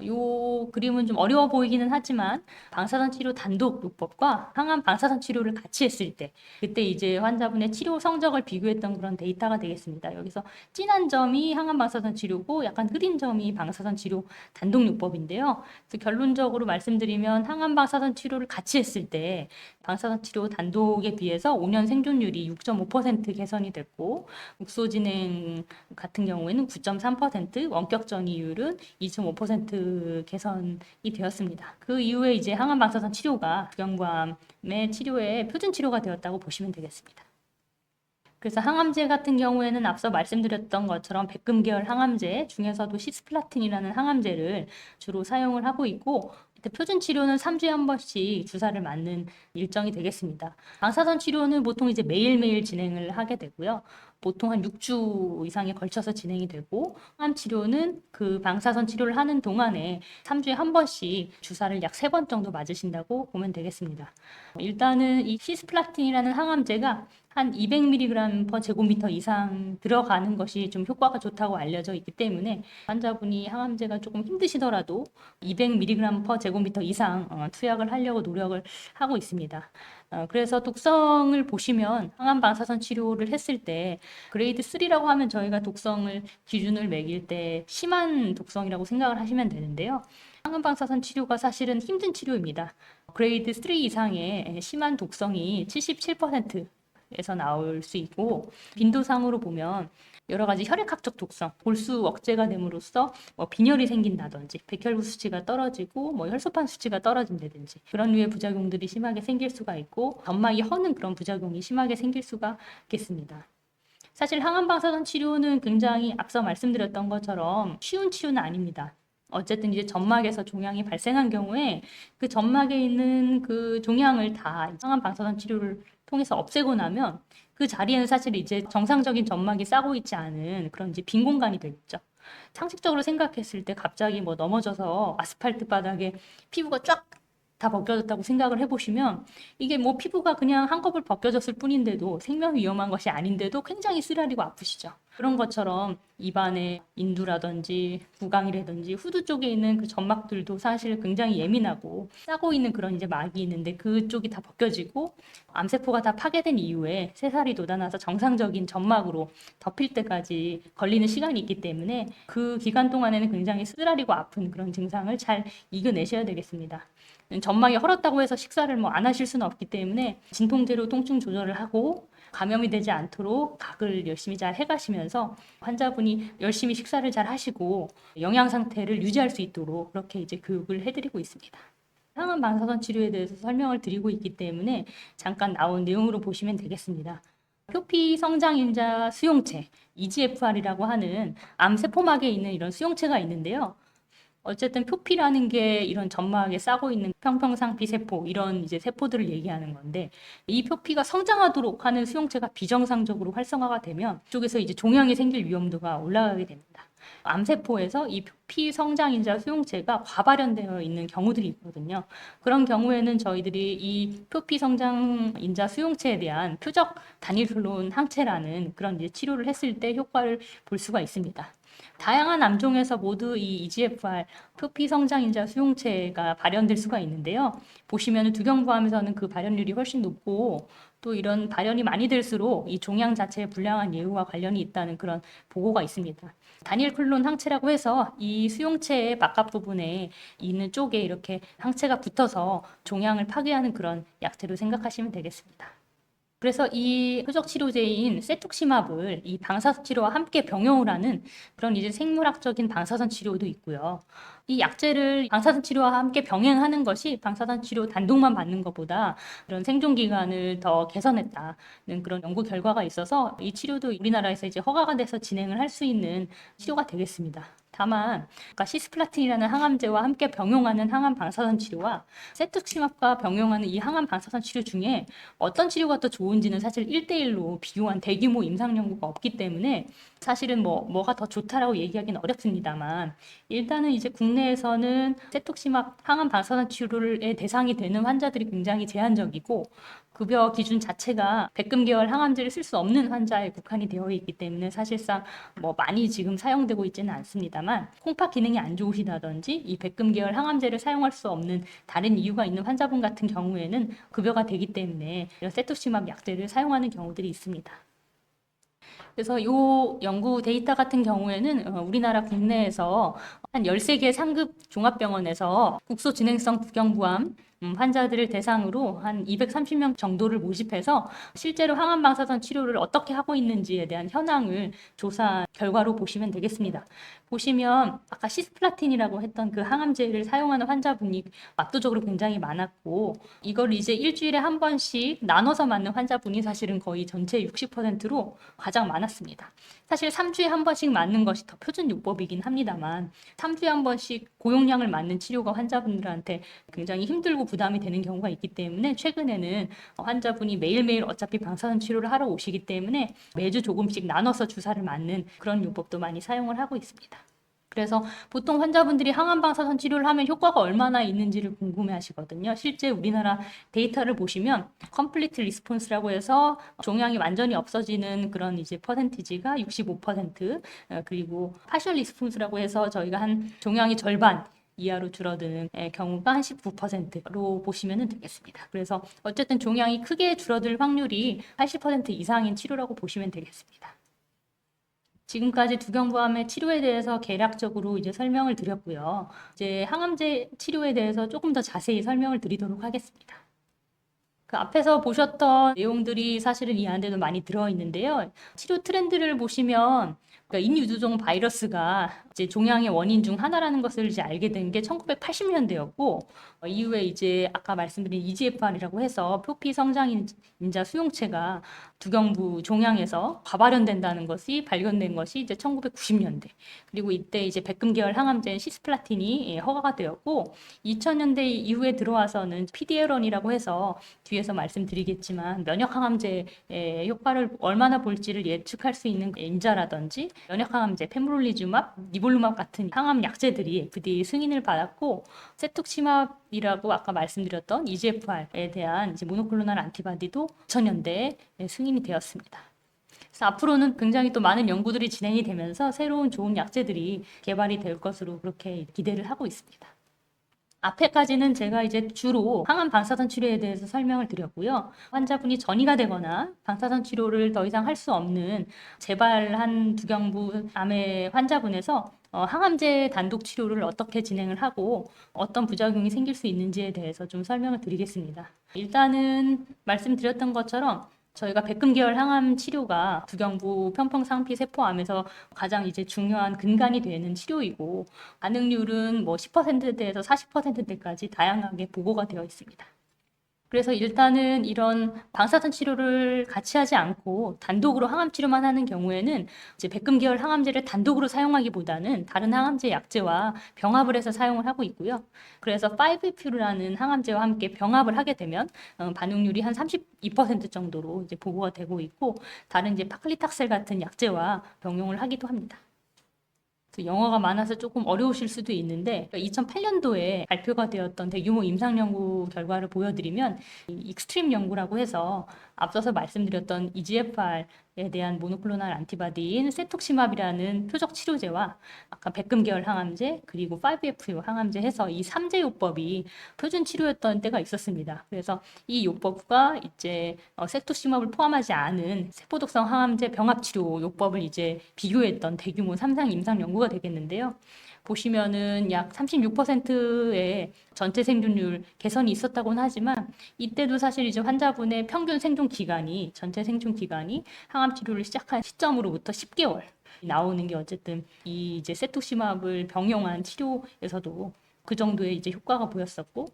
요 그림은 좀 어려워 보이기는 하지만 방사선 치료 단독 요법과 항암 방사선 치료를 같이 했을 때 그때 이제 환자분의 치료 성적을 비교했던 그런 데이터가 되겠습니다. 여기서 진한 점이 항암 방사선 치료고 약간 흐린 점이 방사선 치료 단독 요법인데요. 그래서 결론적으로 말씀드리면 항암 방사선 치료를 같이 했을 때 방사선 치료 단독에 비해서 5년 생존율이 6.5% 개선이 됐고 국소 진행 같은 경우에는 9.3%, 원격 전이율은 2.5% 개선이 되었습니다. 그 이후에 이제 항암 방사선 치료가 두경부암의 치료의 표준 치료가 되었다고 보시면 되겠습니다. 그래서 항암제 같은 경우에는 앞서 말씀드렸던 것처럼 백금 계열 항암제 중에서도 시스플라틴이라는 항암제를 주로 사용을 하고 있고 표준 치료는 3주에 한 번씩 주사를 맞는 일정이 되겠습니다. 방사선 치료는 보통 이제 매일매일 진행을 하게 되고요. 보통 한 6주 이상에 걸쳐서 진행이 되고 항암 치료는 그 방사선 치료를 하는 동안에 3주에 한 번씩 주사를 약 3번 정도 맞으신다고 보면 되겠습니다. 일단은 이 시스플라틴이라는 항암제가 한 200mg/제곱미터 이상 들어가는 것이 좀 효과가 좋다고 알려져 있기 때문에 환자분이 항암제가 조금 힘드시더라도 200mg/제곱미터 이상 투약을 하려고 노력을 하고 있습니다. 그래서 독성을 보시면 항암 방사선 치료를 했을 때 그레이드 3라고 하면 저희가 독성을 기준을 매길 때 심한 독성이라고 생각을 하시면 되는데요. 항암 방사선 치료가 사실은 힘든 치료입니다. 그레이드 3 이상의 심한 독성이 77%에서 나올 수 있고 빈도상으로 보면 여러 가지 혈액학적 독성, 골수 억제가 됨으로써 빈혈이 생긴다든지 백혈구 수치가 떨어지고 혈소판 수치가 떨어진다든지 그런 류의 부작용들이 심하게 생길 수가 있고 점막이 허는 그런 부작용이 심하게 생길 수가 있겠습니다. 사실 항암 방사선 치료는 굉장히 앞서 말씀드렸던 것처럼 쉬운 치료는 아닙니다. 어쨌든 이제 점막에서 종양이 발생한 경우에 그 점막에 있는 그 종양을 다 항암 방사선 치료를 통해서 없애고 나면 그 자리에는 사실 이제 정상적인 점막이 싸고 있지 않은 그런 이제 빈 공간이 되겠죠. 상식적으로 생각했을 때 갑자기 넘어져서 아스팔트 바닥에 피부가 쫙 다 벗겨졌다고 생각을 해보시면 이게 피부가 그냥 한꺼번에 벗겨졌을 뿐인데도 생명 위험한 것이 아닌데도 굉장히 쓰라리고 아프시죠. 그런 것처럼 입안에 인두라든지 구강이라든지 후두 쪽에 있는 그 점막들도 사실 굉장히 예민하고 싸고 있는 그런 이제 막이 있는데 그쪽이 다 벗겨지고 암세포가 다 파괴된 이후에 새살이 돋아나서 정상적인 점막으로 덮일 때까지 걸리는 시간이 있기 때문에 그 기간 동안에는 굉장히 쓰라리고 아픈 그런 증상을 잘 이겨내셔야 되겠습니다. 점막이 헐었다고 해서 식사를 안 하실 수는 없기 때문에 진통제로 통증 조절을 하고 감염이 되지 않도록 각을 열심히 잘 해가시면서 환자분이 열심히 식사를 잘 하시고 영양 상태를 유지할 수 있도록 그렇게 이제 교육을 해드리고 있습니다. 항암 방사선 치료에 대해서 설명을 드리고 있기 때문에 잠깐 나온 내용으로 보시면 되겠습니다. 표피 성장인자 수용체, EGFR이라고 하는 암세포막에 있는 이런 수용체가 있는데요. 어쨌든 표피라는 게 이런 점막에 싸고 있는 평평상피 세포 이런 이제 세포들을 얘기하는 건데 이 표피가 성장하도록 하는 수용체가 비정상적으로 활성화가 되면 이쪽에서 이제 종양이 생길 위험도가 올라가게 됩니다. 암세포에서 이 표피 성장인자 수용체가 과발현되어 있는 경우들이 있거든요. 그런 경우에는 저희들이 이 표피 성장인자 수용체에 대한 표적 단일 흘론 항체라는 그런 이제 치료를 했을 때 효과를 볼 수가 있습니다. 다양한 암종에서 모두 이 EGFR 표피 성장인자 수용체가 발현될 수가 있는데요. 보시면 두경부암에서는 그 발현율이 훨씬 높고 또 이런 발현이 많이 될수록 이 종양 자체의 불량한 예후와 관련이 있다는 그런 보고가 있습니다. 다니엘 클론 항체라고 해서 이 수용체의 바깥 부분에 있는 쪽에 이렇게 항체가 붙어서 종양을 파괴하는 그런 약재로 생각하시면 되겠습니다. 그래서 이 표적 치료제인 세툭시맙을 이 방사선 치료와 함께 병용을 하는 그런 이제 생물학적인 방사선 치료도 있고요. 이 약제를 방사선 치료와 함께 병행하는 것이 방사선 치료 단독만 받는 것보다 그런 생존 기간을 더 개선했다는 그런 연구 결과가 있어서 이 치료도 우리나라에서 이제 허가가 돼서 진행을 할 수 있는 치료가 되겠습니다. 다만 시스플라틴이라는 항암제와 함께 병용하는 항암 방사선 치료와 세툭시맙과 병용하는 이 항암 방사선 치료 중에 어떤 치료가 더 좋은지는 사실 1대1로 비교한 대규모 임상 연구가 없기 때문에 사실은 뭐가 더 좋다라고 얘기하기는 어렵습니다만 일단은 이제 국내에서는 세툭시맙 항암 방사선 치료의 대상이 되는 환자들이 굉장히 제한적이고 급여 기준 자체가 백금 계열 항암제를 쓸 수 없는 환자에 국한이 되어 있기 때문에 사실상 많이 지금 사용되고 있지는 않습니다. 있습니다만 콩팥 기능이 안 좋으시다든지 이 백금 계열 항암제를 사용할 수 없는 다른 이유가 있는 환자분 같은 경우에는 급여가 되기 때문에 이런 세투시맙 약제를 사용하는 경우들이 있습니다. 그래서 이 연구 데이터 같은 경우에는 우리나라 국내에서 한 13개 상급 종합병원에서 국소 진행성 두경부암 환자들을 대상으로 한 230명 정도를 모집해서 실제로 항암 방사선 치료를 어떻게 하고 있는지에 대한 현황을 조사한 결과로 보시면 되겠습니다. 보시면 아까 시스플라틴이라고 했던 그 항암제를 사용하는 환자분이 압도적으로 굉장히 많았고, 이걸 이제 일주일에 한 번씩 나눠서 맞는 환자분이 사실은 거의 전체 60%로 가장 많았습니다. 사실 3주에 한 번씩 맞는 것이 더 표준요법이긴 합니다만 3주에 한 번씩 고용량을 맞는 치료가 환자분들한테 굉장히 힘들고 부담이 되는 경우가 있기 때문에 최근에는 환자분이 매일매일 어차피 방사선 치료를 하러 오시기 때문에 매주 조금씩 나눠서 주사를 맞는 그런 요법도 많이 사용을 하고 있습니다. 그래서 보통 환자분들이 항암 방사선 치료를 하면 효과가 얼마나 있는지를 궁금해 하시거든요. 실제 우리나라 데이터를 보시면 컴플리트 리스폰스라고 해서 종양이 완전히 없어지는 그런 이제 퍼센티지가 65%, 그리고 파셜 리스폰스라고 해서 저희가 한 종양이 절반 이하로 줄어드는 경우가 한 19%로 보시면 되겠습니다. 그래서 어쨌든 종양이 크게 줄어들 확률이 80% 이상인 치료라고 보시면 되겠습니다. 지금까지 두경부암의 치료에 대해서 개략적으로 이제 설명을 드렸고요. 이제 항암제 치료에 대해서 조금 더 자세히 설명을 드리도록 하겠습니다. 그 앞에서 보셨던 내용들이 사실은 이 안에도 많이 들어있는데요. 치료 트렌드를 보시면 그러니까 인유두종 바이러스가 이제 종양의 원인 중 하나라는 것을 이제 알게 된 게 1980년대였고, 이후에 이제 아까 말씀드린 EGFR이라고 해서 표피 성장인자 수용체가 두경부 종양에서 과발현된다는 것이 발견된 것이 이제 1990년대. 그리고 이때 이제 백금 계열 항암제인 시스플라틴이 허가가 되었고, 2000년대 이후에 들어와서는 PDL1이라고 해서 뒤에서 말씀드리겠지만 면역 항암제의 효과를 얼마나 볼지를 예측할 수 있는 인자라든지 면역 항암제 페므롤리주맙, 니볼루맙 같은 항암 약제들이 FDA 승인을 받았고, 세투시맙이라고 아까 말씀드렸던 EGFR에 대한 이제 모노클로널 안티바디도 2000년대에 승인이 되었습니다. 그래서 앞으로는 굉장히 또 많은 연구들이 진행이 되면서 새로운 좋은 약제들이 개발이 될 것으로 그렇게 기대를 하고 있습니다. 앞에까지는 제가 이제 주로 항암 방사선 치료에 대해서 설명을 드렸고요. 환자분이 전이가 되거나 방사선 치료를 더 이상 할 수 없는 재발한 두경부 암의 환자분에서 항암제 단독 치료를 어떻게 진행을 하고 어떤 부작용이 생길 수 있는지에 대해서 좀 설명을 드리겠습니다. 일단은 말씀드렸던 것처럼 저희가 백금 계열 항암 치료가 두경부 편평상피 세포암에서 가장 이제 중요한 근간이 되는 치료이고, 반응률은 뭐 10%대에서 40%대까지 다양하게 보고가 되어 있습니다. 그래서 일단은 이런 방사선 치료를 같이 하지 않고 단독으로 항암 치료만 하는 경우에는 이제 백금 계열 항암제를 단독으로 사용하기보다는 다른 항암제 약제와 병합을 해서 사용을 하고 있고요. 그래서 5FU라는 항암제와 함께 병합을 하게 되면 반응률이 한 32% 정도로 이제 보고가 되고 있고, 다른 이제 파클리탁셀 같은 약제와 병용을 하기도 합니다. 영어가 많아서 조금 어려우실 수도 있는데 2008년도에 발표가 되었던 대규모 임상 연구 결과를 보여드리면 익스트림 연구라고 해서 앞서서 말씀드렸던 EGFR에 대한 모노클로널 안티바디인 세톡시맙이라는 표적 치료제와 아까 백금 계열 항암제 그리고 5FU 항암제 해서 이 3제 요법이 표준 치료였던 때가 있었습니다. 그래서 이 요법과 이제 세톡시맙을 포함하지 않은 세포독성 항암제 병합 치료 요법을 이제 비교했던 대규모 3상 임상 연구가 되겠는데요. 보시면은 약 36%의 전체 생존율 개선이 있었다고는 하지만 이때도 사실 이제 환자분의 평균 생존 기간이 전체 생존 기간이 항암 치료를 시작한 시점으로부터 10개월 나오는 게 어쨌든 이 이제 세투시맙을 병용한 치료에서도 그 정도의 이제 효과가 보였었고,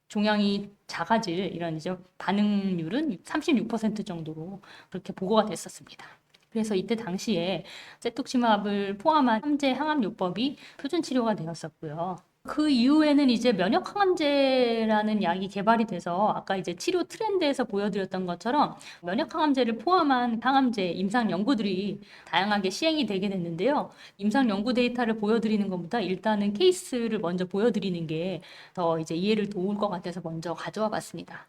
종양이 작아질 이런 이제 반응률은 36% 정도로 그렇게 보고가 됐었습니다. 그래서 이때 당시에 세투시맙을 포함한 항암제 항암요법이 표준 치료가 되었었고요. 그 이후에는 이제 면역 항암제라는 약이 개발이 돼서 아까 이제 치료 트렌드에서 보여드렸던 것처럼 면역 항암제를 포함한 항암제 임상 연구들이 다양하게 시행이 되게 됐는데요. 임상 연구 데이터를 보여드리는 것보다 일단은 케이스를 먼저 보여드리는 게 더 이제 이해를 도울 것 같아서 먼저 가져와 봤습니다.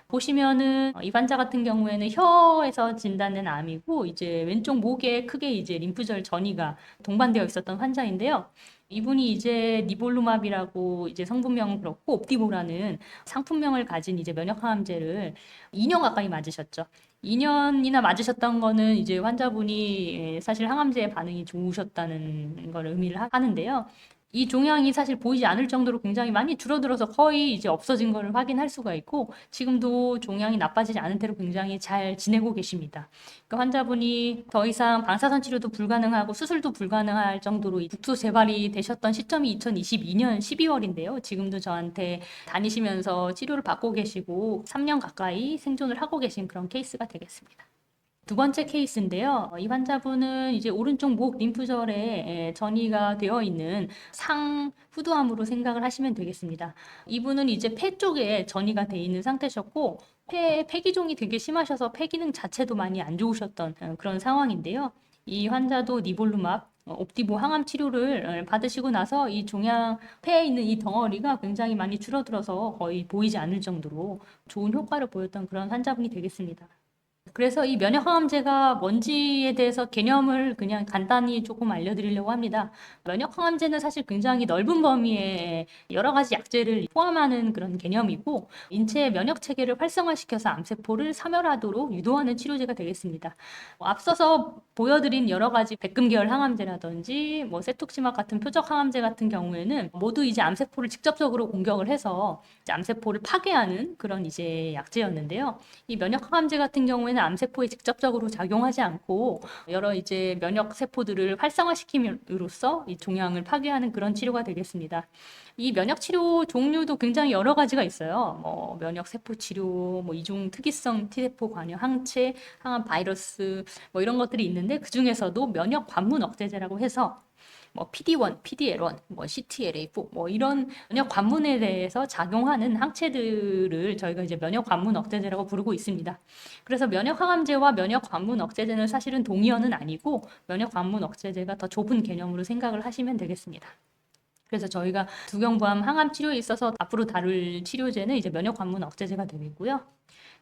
보시면은 이 환자 같은 경우에는 혀에서 진단된 암이고 이제 왼쪽 목에 크게 이제 림프절 전이가 동반되어 있었던 환자인데요. 이분이 이제 니볼루맙이라고 이제 성분명은 그렇고 옵디보라는 상품명을 가진 이제 면역항암제를 2년 가까이 맞으셨죠. 2년이나 맞으셨던 거는 이제 환자분이 사실 항암제에 반응이 좋으셨다는 걸 의미를 하는데요. 이 종양이 사실 보이지 않을 정도로 굉장히 많이 줄어들어서 거의 이제 없어진 것을 확인할 수가 있고 지금도 종양이 나빠지지 않은 채로 굉장히 잘 지내고 계십니다. 그 환자분이 더 이상 방사선 치료도 불가능하고 수술도 불가능할 정도로 국소 재발이 되셨던 시점이 2022년 12월인데요. 지금도 저한테 다니시면서 치료를 받고 계시고 3년 가까이 생존을 하고 계신 그런 케이스가 되겠습니다. 두 번째 케이스인데요. 이 환자분은 이제 오른쪽 목 림프절에 전이가 되어 있는 상후두암으로 생각을 하시면 되겠습니다. 이분은 이제 폐 쪽에 전이가 되어 있는 상태셨고 폐기종이 되게 심하셔서 폐 기능 자체도 많이 안 좋으셨던 그런 상황인데요. 이 환자도 니볼루맙 옵디보 항암 치료를 받으시고 나서 이 종양 폐에 있는 이 덩어리가 굉장히 많이 줄어들어서 거의 보이지 않을 정도로 좋은 효과를 보였던 그런 환자분이 되겠습니다. 그래서 이 면역항암제가 뭔지에 대해서 개념을 그냥 간단히 조금 알려드리려고 합니다. 면역항암제는 사실 굉장히 넓은 범위의 여러 가지 약제를 포함하는 그런 개념이고 인체의 면역체계를 활성화시켜서 암세포를 사멸하도록 유도하는 치료제가 되겠습니다. 앞서서 보여드린 여러 가지 백금계열 항암제라든지 세톡시막 같은 표적 항암제 같은 경우에는 모두 이제 암세포를 직접적으로 공격을 해서 이제 암세포를 파괴하는 그런 이제 약제였는데요. 이 면역항암제 같은 경우에는 암세포에 직접적으로 작용하지 않고 여러 이제 면역 세포들을 활성화시킴으로써 이 종양을 파괴하는 그런 치료가 되겠습니다. 이 면역 치료 종류도 굉장히 여러 가지가 있어요. 면역 세포 치료, 이중 특이성 T세포 관여 항체, 항암 바이러스 이런 것들이 있는데 그 중에서도 면역 관문 억제제라고 해서 PD1, PDL1, CTLA4 이런 면역 관문에 대해서 작용하는 항체들을 저희가 이제 면역 관문 억제제라고 부르고 있습니다. 그래서 면역 항암제와 면역 관문 억제제는 사실은 동의어는 아니고 면역 관문 억제제가 더 좁은 개념으로 생각을 하시면 되겠습니다. 그래서 저희가 두경부암 항암 치료에 있어서 앞으로 다룰 치료제는 이제 면역 관문 억제제가 되겠고요.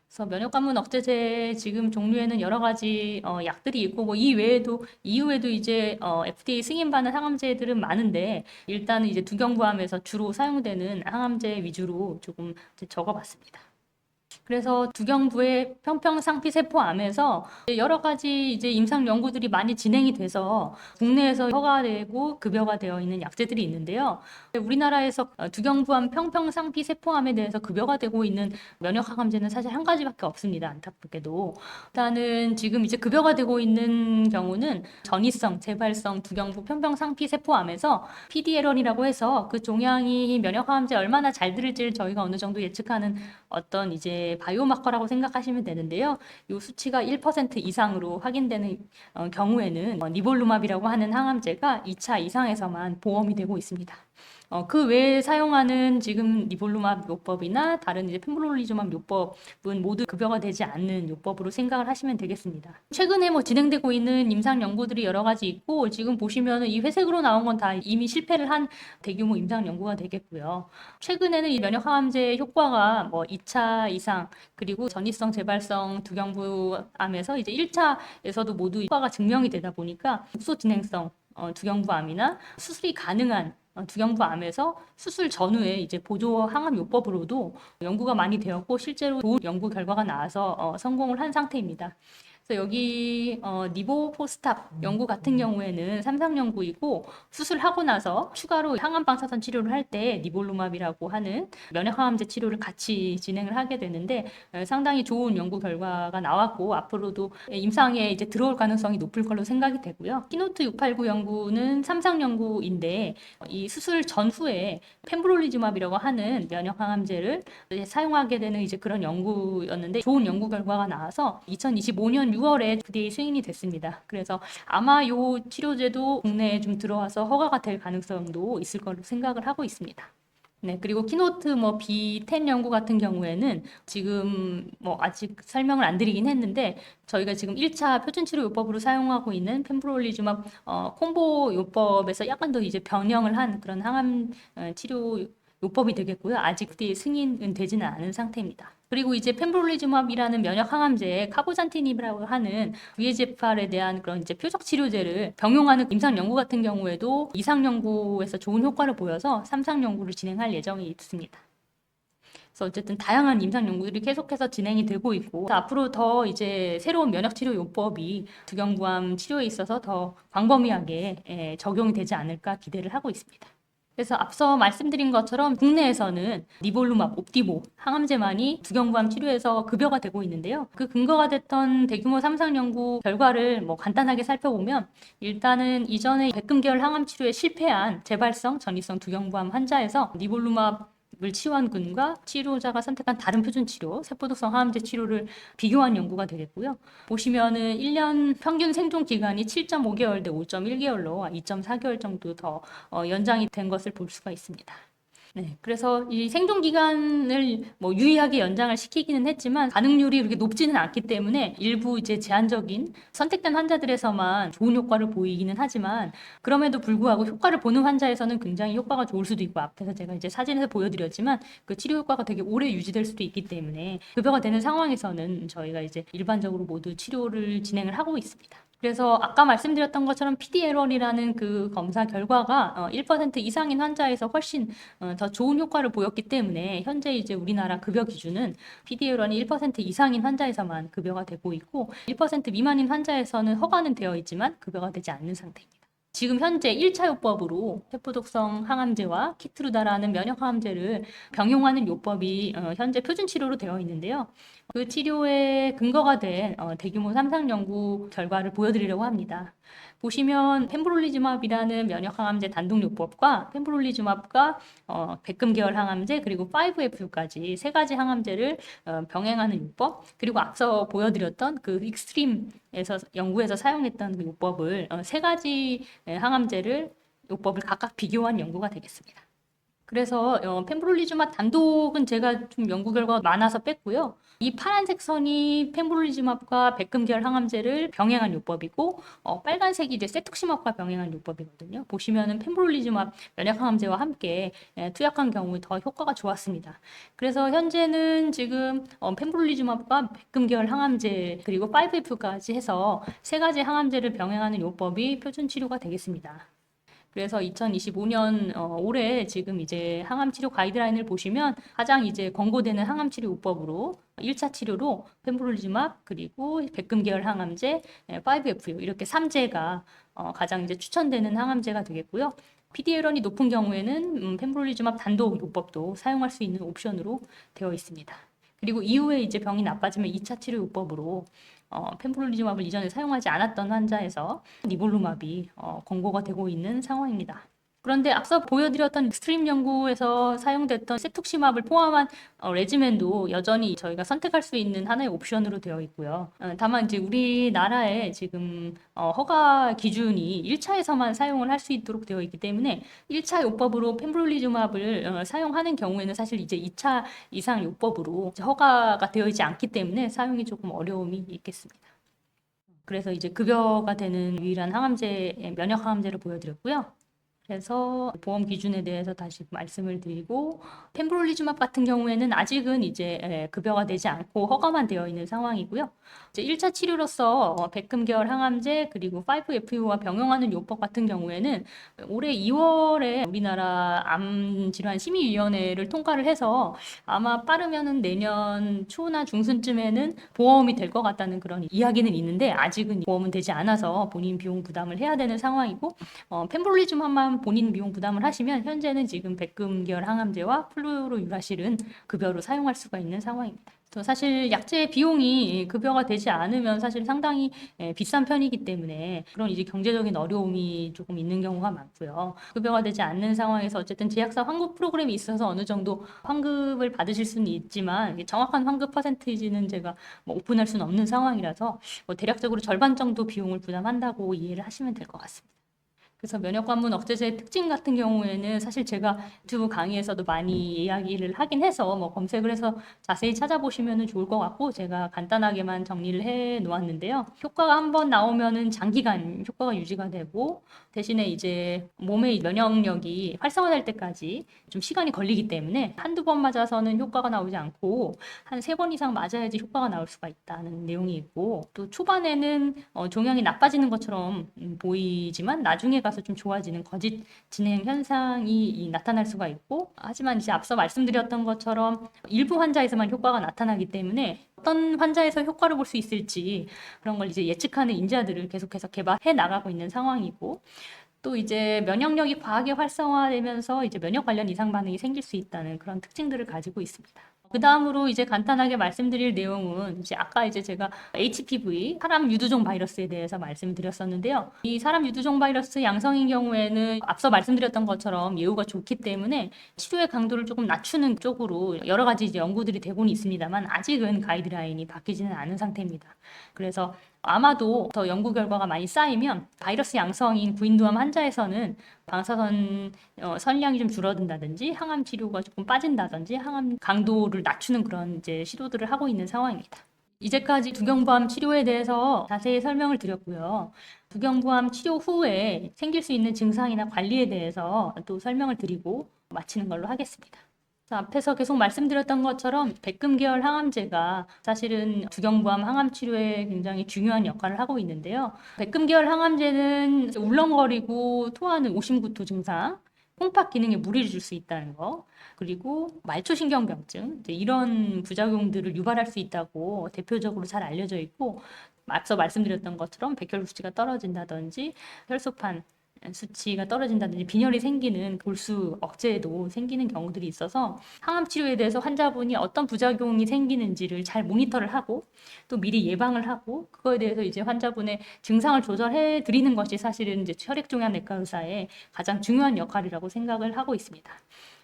그래서 면역관문 억제제 지금 종류에는 여러 가지 약들이 있고 이외에도 이제 FDA 승인받은 항암제들은 많은데 일단은 이제 두경부암에서 주로 사용되는 항암제 위주로 조금 적어봤습니다. 그래서 두경부의 평평상피세포암에서 여러 가지 이제 임상 연구들이 많이 진행이 돼서 국내에서 허가되고 급여가 되어 있는 약제들이 있는데요. 우리나라에서 두경부암 평평상피세포암에 대해서 급여가 되고 있는 면역항암제는 사실 한 가지밖에 없습니다. 안타깝게도. 일단은 지금 이제 급여가 되고 있는 경우는 전이성, 재발성 두경부 평평상피세포암에서 PDL1이라고 해서 그 종양이 면역항암제 얼마나 잘 들을지를 저희가 어느 정도 예측하는 어떤 이제 바이오마커라고 생각하시면 되는데요. 이 수치가 1% 이상으로 확인되는 경우에는 니볼루맙이라고 하는 항암제가 2차 이상에서만 보험이 되고 있습니다. 그 외에 사용하는 지금 니볼루맙 요법이나 다른 이제 펜브롤리즈맙 요법은 모두 급여가 되지 않는 요법으로 생각을 하시면 되겠습니다. 최근에 진행되고 있는 임상 연구들이 여러 가지 있고 지금 보시면은 이 회색으로 나온 건 다 이미 실패를 한 대규모 임상 연구가 되겠고요. 최근에는 이 면역항암제 효과가 2차 이상 그리고 전이성 재발성 두경부암에서 이제 1차에서도 모두 효과가 증명이 되다 보니까 국소 진행성 두경부암이나 수술이 가능한 두경부암에서 수술 전후에 이제 보조 항암 요법으로도 연구가 많이 되었고 실제로 좋은 연구 결과가 나와서 성공을 한 상태입니다. 그래서 여기 니보포스탑 연구 같은 경우에는 삼상 연구이고 수술하고 나서 추가로 항암 방사선 치료를 할 때 니볼루맙이라고 하는 면역항암제 치료를 같이 진행을 하게 되는데 상당히 좋은 연구 결과가 나왔고 앞으로도 임상에 이제 들어올 가능성이 높을 걸로 생각이 되고요. 키노트 689 연구는 삼상 연구인데 이 수술 전후에 펜브롤리즈맙이라고 하는 면역항암제를 사용하게 되는 이제 그런 연구였는데 좋은 연구 결과가 나와서 2025년 6월에 FDA 승인이 됐습니다. 그래서 아마 이 치료제도 국내에 좀 들어와서 허가가 될 가능성도 있을 걸로 생각을 하고 있습니다. 네, 그리고 키노트 B10 연구 같은 경우에는 지금 아직 설명을 안 드리긴 했는데 저희가 지금 1차 표준치료 요법으로 사용하고 있는 펜브롤리즈맙 콤보 요법에서 약간 더 이제 변형을 한 그런 항암 치료 요법이 되겠고요. 아직 FDA 승인은 되지는 않은 상태입니다. 그리고 이제 펜브롤리즈맙이라는 면역 항암제에 카보잔티닙이라고 하는 VEGFR에 대한 그런 이제 표적 치료제를 병용하는 임상 연구 같은 경우에도 이상 연구에서 좋은 효과를 보여서 3상 연구를 진행할 예정이 있습니다. 그래서 어쨌든 다양한 임상 연구들이 계속해서 진행이 되고 있고 앞으로 더 이제 새로운 면역 치료 요법이 두경부암 치료에 있어서 더 광범위하게 적용이 되지 않을까 기대를 하고 있습니다. 그래서 앞서 말씀드린 것처럼 국내에서는 니볼루맙, 옵디보 항암제만이 두경부암 치료에서 급여가 되고 있는데요. 그 근거가 됐던 대규모 3상 연구 결과를 간단하게 살펴보면 일단은 이전에 백금계열 항암 치료에 실패한 재발성, 전이성 두경부암 환자에서 니볼루맙 을 치환군과 치료자가 선택한 다른 표준 치료, 세포독성 항암제 치료를 비교한 연구가 되겠고요. 보시면은 1년 평균 생존 기간이 7.5개월 대 5.1개월로 2.4개월 정도 더 연장이 된 것을 볼 수가 있습니다. 네, 그래서 이 생존 기간을 유의하게 연장을 시키기는 했지만 반응률이 그렇게 높지는 않기 때문에 일부 이제 제한적인 선택된 환자들에서만 좋은 효과를 보이기는 하지만 그럼에도 불구하고 효과를 보는 환자에서는 굉장히 효과가 좋을 수도 있고 앞에서 제가 이제 사진에서 보여드렸지만 그 치료 효과가 되게 오래 유지될 수도 있기 때문에 급여가 되는 상황에서는 저희가 이제 일반적으로 모두 치료를 진행을 하고 있습니다. 그래서 아까 말씀드렸던 것처럼 PD-L1이라는 그 검사 결과가 1% 이상인 환자에서 훨씬 더 좋은 효과를 보였기 때문에 현재 이제 우리나라 급여 기준은 PD-L1이 1% 이상인 환자에서만 급여가 되고 있고 1% 미만인 환자에서는 허가는 되어 있지만 급여가 되지 않는 상태입니다. 지금 현재 1차 요법으로 세포독성 항암제와 키트루다라는 면역 항암제를 병용하는 요법이 현재 표준 치료로 되어 있는데요. 그 치료에 근거가 된 대규모 3상 연구 결과를 보여드리려고 합니다. 보시면 펜브롤리즈맙이라는 면역 항암제 단독 요법과 펜브롤리즈맙과 백금 계열 항암제 그리고 5FU까지 세 가지 항암제를 병행하는 요법 그리고 앞서 보여드렸던 그 익스트림에서 연구에서 사용했던 그 요법을 세 가지 항암제를 요법을 각각 비교한 연구가 되겠습니다. 그래서 펜브롤리즈맙 단독은 제가 좀 연구 결과가 많아서 뺐고요. 이 파란색 선이 펜브롤리즈맙과 백금계열 항암제를 병행한 요법이고 빨간색이 이제 세투시맙과 병행한 요법이거든요. 보시면은 펜브롤리즈맙 면역 항암제와 함께 투약한 경우에 더 효과가 좋았습니다. 그래서 현재는 지금 펜브롤리즈맙과 백금계열 항암제 그리고 5FU까지 해서 세 가지 항암제를 병행하는 요법이 표준 치료가 되겠습니다. 그래서 2025년 올해 지금 이제 항암 치료 가이드라인을 보시면 가장 이제 권고되는 항암 치료 요법으로 1차 치료로 펜브롤리즈맙 그리고 백금 계열 항암제, 5FU 이렇게 3제가 가장 이제 추천되는 항암제가 되겠고요. PD-L1이 높은 경우에는 펜브롤리즈맙 단독 요법도 사용할 수 있는 옵션으로 되어 있습니다. 그리고 이후에 이제 병이 나빠지면 2차 치료 요법으로 펜브롤리즈맙을 이전에 사용하지 않았던 환자에서 니볼루맙이 권고가 되고 있는 상황입니다. 그런데 앞서 보여드렸던 익스트림 연구에서 사용됐던 세툭시맙을 포함한 레지멘도 여전히 저희가 선택할 수 있는 하나의 옵션으로 되어 있고요. 다만 이제 우리나라에 지금 허가 기준이 1차에서만 사용을 할 수 있도록 되어 있기 때문에 1차 요법으로 펜브롤리즈맙을 사용하는 경우에는 사실 이제 2차 이상 요법으로 허가가 되어 있지 않기 때문에 사용이 조금 어려움이 있겠습니다. 그래서 이제 급여가 되는 유일한 항암제, 면역 항암제를 보여드렸고요. 그래서 보험 기준에 대해서 다시 말씀을 드리고 펜브롤리즈맙 같은 경우에는 아직은 이제 급여가 되지 않고 허가만 되어 있는 상황이고요. 이제 1차 치료로서 백금 계열 항암제 그리고 5FU와 병용하는 요법 같은 경우에는 올해 2월에 우리나라 암질환 심의위원회를 통과를 해서 아마 빠르면은 내년 초나 중순쯤에는 보험이 될 것 같다는 그런 이야기는 있는데 아직은 보험은 되지 않아서 본인 비용 부담을 해야 되는 상황이고 펜브롤리즈맙만 본인 비용 부담을 하시면 현재는 지금 백금 계열 항암제와 플루로유라실은 급여로 사용할 수가 있는 상황입니다. 또 사실 약제 비용이 급여가 되지 않으면 사실 상당히 비싼 편이기 때문에 그런 이제 경제적인 어려움이 조금 있는 경우가 많고요. 급여가 되지 않는 상황에서 어쨌든 제약사 환급 프로그램이 있어서 어느 정도 환급을 받으실 수는 있지만 정확한 환급 퍼센테이지는 제가 오픈할 수는 없는 상황이라서 대략적으로 절반 정도 비용을 부담한다고 이해를 하시면 될 것 같습니다. 그래서 면역관문 억제제의 특징 같은 경우에는 사실 제가 유튜브 강의에서도 많이 이야기를 하긴 해서 뭐 검색을 해서 자세히 찾아보시면 좋을 것 같고 제가 간단하게만 정리를 해 놓았는데요. 효과가 한번 나오면은 장기간 효과가 유지가 되고 대신에 이제 몸의 면역력이 활성화될 때까지 좀 시간이 걸리기 때문에 한두 번 맞아서는 효과가 나오지 않고 한 3번 이상 맞아야지 효과가 나올 수가 있다는 내용이 있고 또 초반에는 종양이 나빠지는 것처럼 보이지만 나중에 가서 좀 좋아지는 거짓 진행 현상이 나타날 수가 있고 하지만 이제 앞서 말씀드렸던 것처럼 일부 환자에서만 효과가 나타나기 때문에 어떤 환자에서 효과를 볼 수 있을지 그런 걸 이제 예측하는 인자들을 계속해서 개발해 나가고 있는 상황이고 또 이제 면역력이 과하게 활성화되면서 이제 면역 관련 이상 반응이 생길 수 있다는 그런 특징들을 가지고 있습니다. 그 다음으로 이제 간단하게 말씀드릴 내용은 이제 아까 이제 제가 HPV, 사람 유두종 바이러스에 대해서 말씀드렸었는데요. 이 사람 유두종 바이러스 양성인 경우에는 앞서 말씀드렸던 것처럼 예후가 좋기 때문에 치료의 강도를 조금 낮추는 쪽으로 여러 가지 이제 연구들이 되고는 있습니다만 아직은 가이드라인이 바뀌지는 않은 상태입니다. 그래서 아마도 더 연구 결과가 많이 쌓이면 바이러스 양성인 구인두암 환자에서는 방사선 선량이 좀 줄어든다든지 항암 치료가 조금 빠진다든지 항암 강도를 낮추는 그런 이제 시도들을 하고 있는 상황입니다. 이제까지 두경부암 치료에 대해서 자세히 설명을 드렸고요. 두경부암 치료 후에 생길 수 있는 증상이나 관리에 대해서 또 설명을 드리고 마치는 걸로 하겠습니다. 앞에서 계속 말씀드렸던 것처럼 백금 계열 항암제가 사실은 두경부암 항암 치료에 굉장히 중요한 역할을 하고 있는데요. 백금 계열 항암제는 울렁거리고 토하는 오심구토 증상, 콩팥 기능에 무리를 줄 수 있다는 거, 그리고 말초신경병증 이런 부작용들을 유발할 수 있다고 대표적으로 잘 알려져 있고 앞서 말씀드렸던 것처럼 백혈 수치가 떨어진다든지 혈소판 수치가 떨어진다든지 빈혈이 생기는 골수 억제에도 생기는 경우들이 있어서 항암 치료에 대해서 환자분이 어떤 부작용이 생기는지를 잘 모니터를 하고 또 미리 예방을 하고 그거에 대해서 이제 환자분의 증상을 조절해 드리는 것이 사실은 이제 혈액종양내과 의사의 가장 중요한 역할이라고 생각을 하고 있습니다.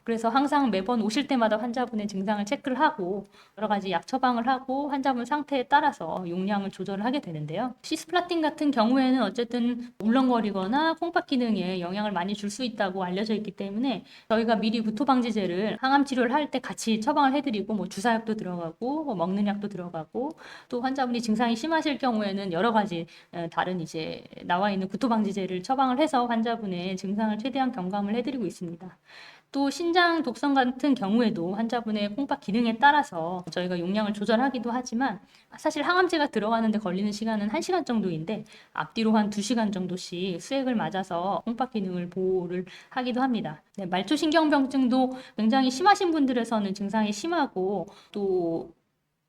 그래서 항상 매번 오실 때마다 환자분의 증상을 체크를 하고 여러 가지 약 처방을 하고 환자분 상태에 따라서 용량을 조절을 하게 되는데요. 시스플라틴 같은 경우에는 어쨌든 울렁거리거나 콩팥 기능에 영향을 많이 줄 수 있다고 알려져 있기 때문에 저희가 미리 구토 방지제를 항암 치료를 할 때 같이 처방을 해드리고 뭐 주사약도 들어가고 뭐 먹는 약도 들어가고 또 환자분이 증상이 심하실 경우에는 여러 가지 다른 이제 나와 있는 구토 방지제를 처방을 해서 환자분의 증상을 최대한 경감을 해드리고 있습니다. 또 신장 독성 같은 경우에도 환자분의 콩팥 기능에 따라서 저희가 용량을 조절하기도 하지만 사실 항암제가 들어가는데 걸리는 시간은 1시간 정도인데 앞뒤로 한 2시간 정도씩 수액을 맞아서 콩팥 기능을 보호를 하기도 합니다. 네, 말초신경병증도 굉장히 심하신 분들에서는 증상이 심하고 또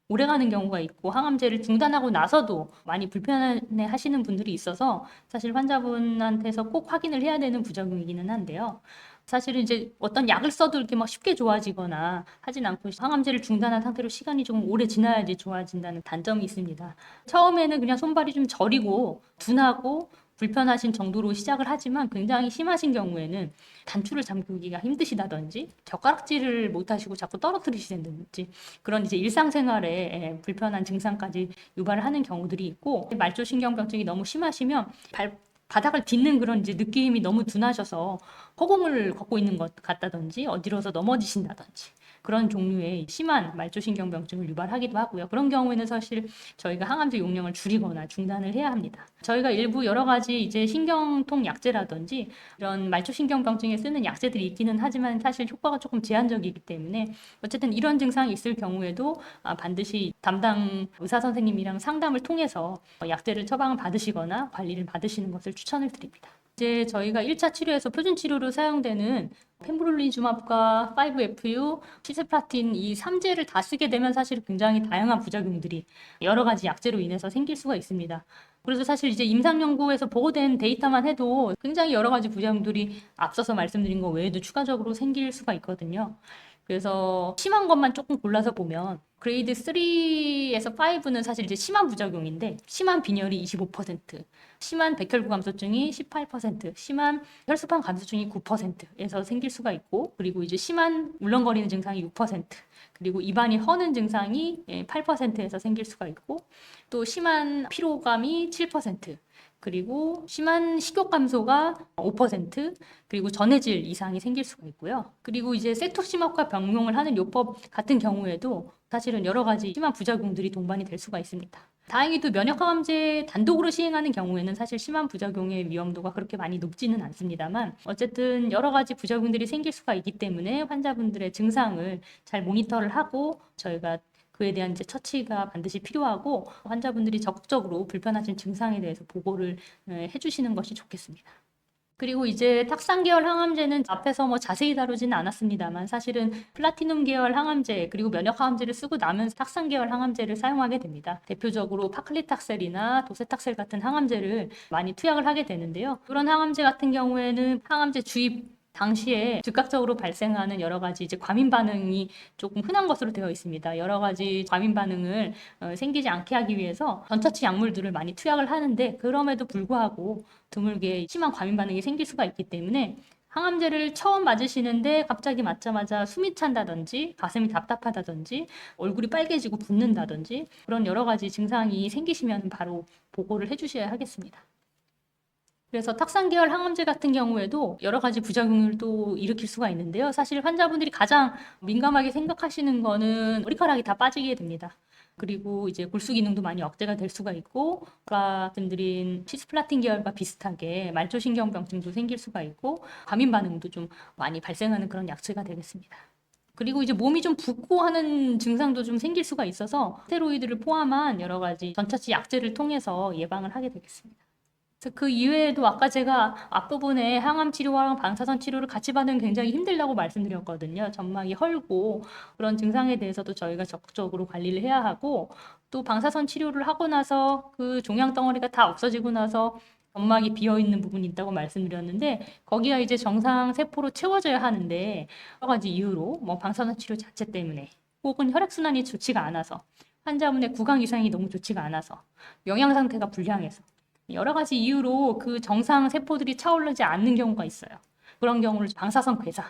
오래가는 경우가 있고 항암제를 중단하고 나서도 많이 불편해 하시는 분들이 있어서 사실 환자분한테서 꼭 확인을 해야 되는 부작용이기는 한데요. 사실은 이제 어떤 약을 써도 이렇게 막 쉽게 좋아지거나 하진 않고 항암제를 중단한 상태로 시간이 좀 오래 지나야지 좋아진다는 단점이 있습니다. 처음에는 그냥 손발이 좀 저리고 둔하고 불편하신 정도로 시작을 하지만 굉장히 심하신 경우에는 단추를 잠그기가 힘드시다든지 젓가락질을 못하시고 자꾸 떨어뜨리시든지 그런 이제 일상생활에 불편한 증상까지 유발을 하는 경우들이 있고 말초신경병증이 너무 심하시면 바닥을 딛는 그런 이제 느낌이 너무 둔하셔서 허공을 걷고 있는 것 같다든지 어디로서 넘어지신다든지 그런 종류의 심한 말초신경병증을 유발하기도 하고요. 그런 경우에는 사실 저희가 항암제 용량을 줄이거나 중단을 해야 합니다. 저희가 일부 여러 가지 이제 신경통 약제라든지 이런 말초신경병증에 쓰는 약제들이 있기는 하지만 사실 효과가 조금 제한적이기 때문에 어쨌든 이런 증상이 있을 경우에도 반드시 담당 의사 선생님이랑 상담을 통해서 약제를 처방을 받으시거나 관리를 받으시는 것을 추천을 드립니다. 이제 저희가 1차 치료에서 표준 치료로 사용되는 펜브롤리주맙과 5FU, 시스플라틴 이 3제를 다 쓰게 되면 사실 굉장히 다양한 부작용들이 여러 가지 약제로 인해서 생길 수가 있습니다. 그래서 사실 이제 임상 연구에서 보고된 데이터만 해도 굉장히 여러 가지 부작용들이 앞서서 말씀드린 것 외에도 추가적으로 생길 수가 있거든요. 그래서 심한 것만 조금 골라서 보면 그레이드 3에서 5는 사실 이제 심한 부작용인데 심한 빈혈이 25%, 심한 백혈구 감소증이 18%, 심한 혈소판 감소증이 9%에서 생길 수가 있고 그리고 이제 심한 울렁거리는 증상이 6%, 그리고 입안이 허는 증상이 8%에서 생길 수가 있고, 또 심한 피로감이 7%, 그리고 심한 식욕 감소가 5%, 그리고 전해질 이상이 생길 수가 있고요. 그리고 이제 세토시마카 병용을 하는 요법 같은 경우에도 사실은 여러 가지 심한 부작용들이 동반이 될 수가 있습니다. 다행히도 면역항암제 단독으로 시행하는 경우에는 사실 심한 부작용의 위험도가 그렇게 많이 높지는 않습니다만, 어쨌든 여러 가지 부작용들이 생길 수가 있기 때문에 환자분들의 증상을 잘 모니터를 하고 저희가 그에 대한 이제 처치가 반드시 필요하고, 환자분들이 적극적으로 불편하신 증상에 대해서 보고를 해주시는 것이 좋겠습니다. 그리고 이제 탁산 계열 항암제는 앞에서 뭐 자세히 다루지는 않았습니다만, 사실은 플라티눔 계열 항암제 그리고 면역 항암제를 쓰고 나면서 탁산 계열 항암제를 사용하게 됩니다. 대표적으로 파클리탁셀이나 도세탁셀 같은 항암제를 많이 투약을 하게 되는데요. 그런 항암제 같은 경우에는 항암제 주입 당시에 즉각적으로 발생하는 여러 가지 이제 과민 반응이 조금 흔한 것으로 되어 있습니다. 여러 가지 과민 반응을 생기지 않게 하기 위해서 전처치 약물들을 많이 투약을 하는데, 그럼에도 불구하고 드물게 심한 과민 반응이 생길 수가 있기 때문에 항암제를 처음 맞으시는데 갑자기 맞자마자 숨이 찬다든지 가슴이 답답하다든지 얼굴이 빨개지고 붓는다든지 그런 여러 가지 증상이 생기시면 바로 보고를 해주셔야 하겠습니다. 그래서 탁산 계열 항암제 같은 경우에도 여러 가지 부작용을 또 일으킬 수가 있는데요. 사실 환자분들이 가장 민감하게 생각하시는 거는 머리카락이 다 빠지게 됩니다. 그리고 이제 골수 기능도 많이 억제가 될 수가 있고, 아까 말씀드린 시스플라틴 계열과 비슷하게 말초신경병증도 생길 수가 있고, 과민 반응도 좀 많이 발생하는 그런 약체가 되겠습니다. 그리고 이제 몸이 좀 붓고 하는 증상도 좀 생길 수가 있어서 스테로이드를 포함한 여러 가지 전처치 약제를 통해서 예방을 하게 되겠습니다. 그 이외에도 아까 제가 앞부분에 항암 치료와 방사선 치료를 같이 받으면 굉장히 힘들다고 말씀드렸거든요. 점막이 헐고 그런 증상에 대해서도 저희가 적극적으로 관리를 해야 하고, 또 방사선 치료를 하고 나서 그 종양 덩어리가 다 없어지고 나서 점막이 비어 있는 부분이 있다고 말씀드렸는데, 거기가 이제 정상 세포로 채워져야 하는데 여러 가지 이유로 뭐 방사선 치료 자체 때문에 혹은 혈액순환이 좋지가 않아서, 환자분의 구강 이상이 너무 좋지가 않아서, 영양 상태가 불량해서 여러 가지 이유로 그 정상 세포들이 차오르지 않는 경우가 있어요. 그런 경우를 방사선 괴사,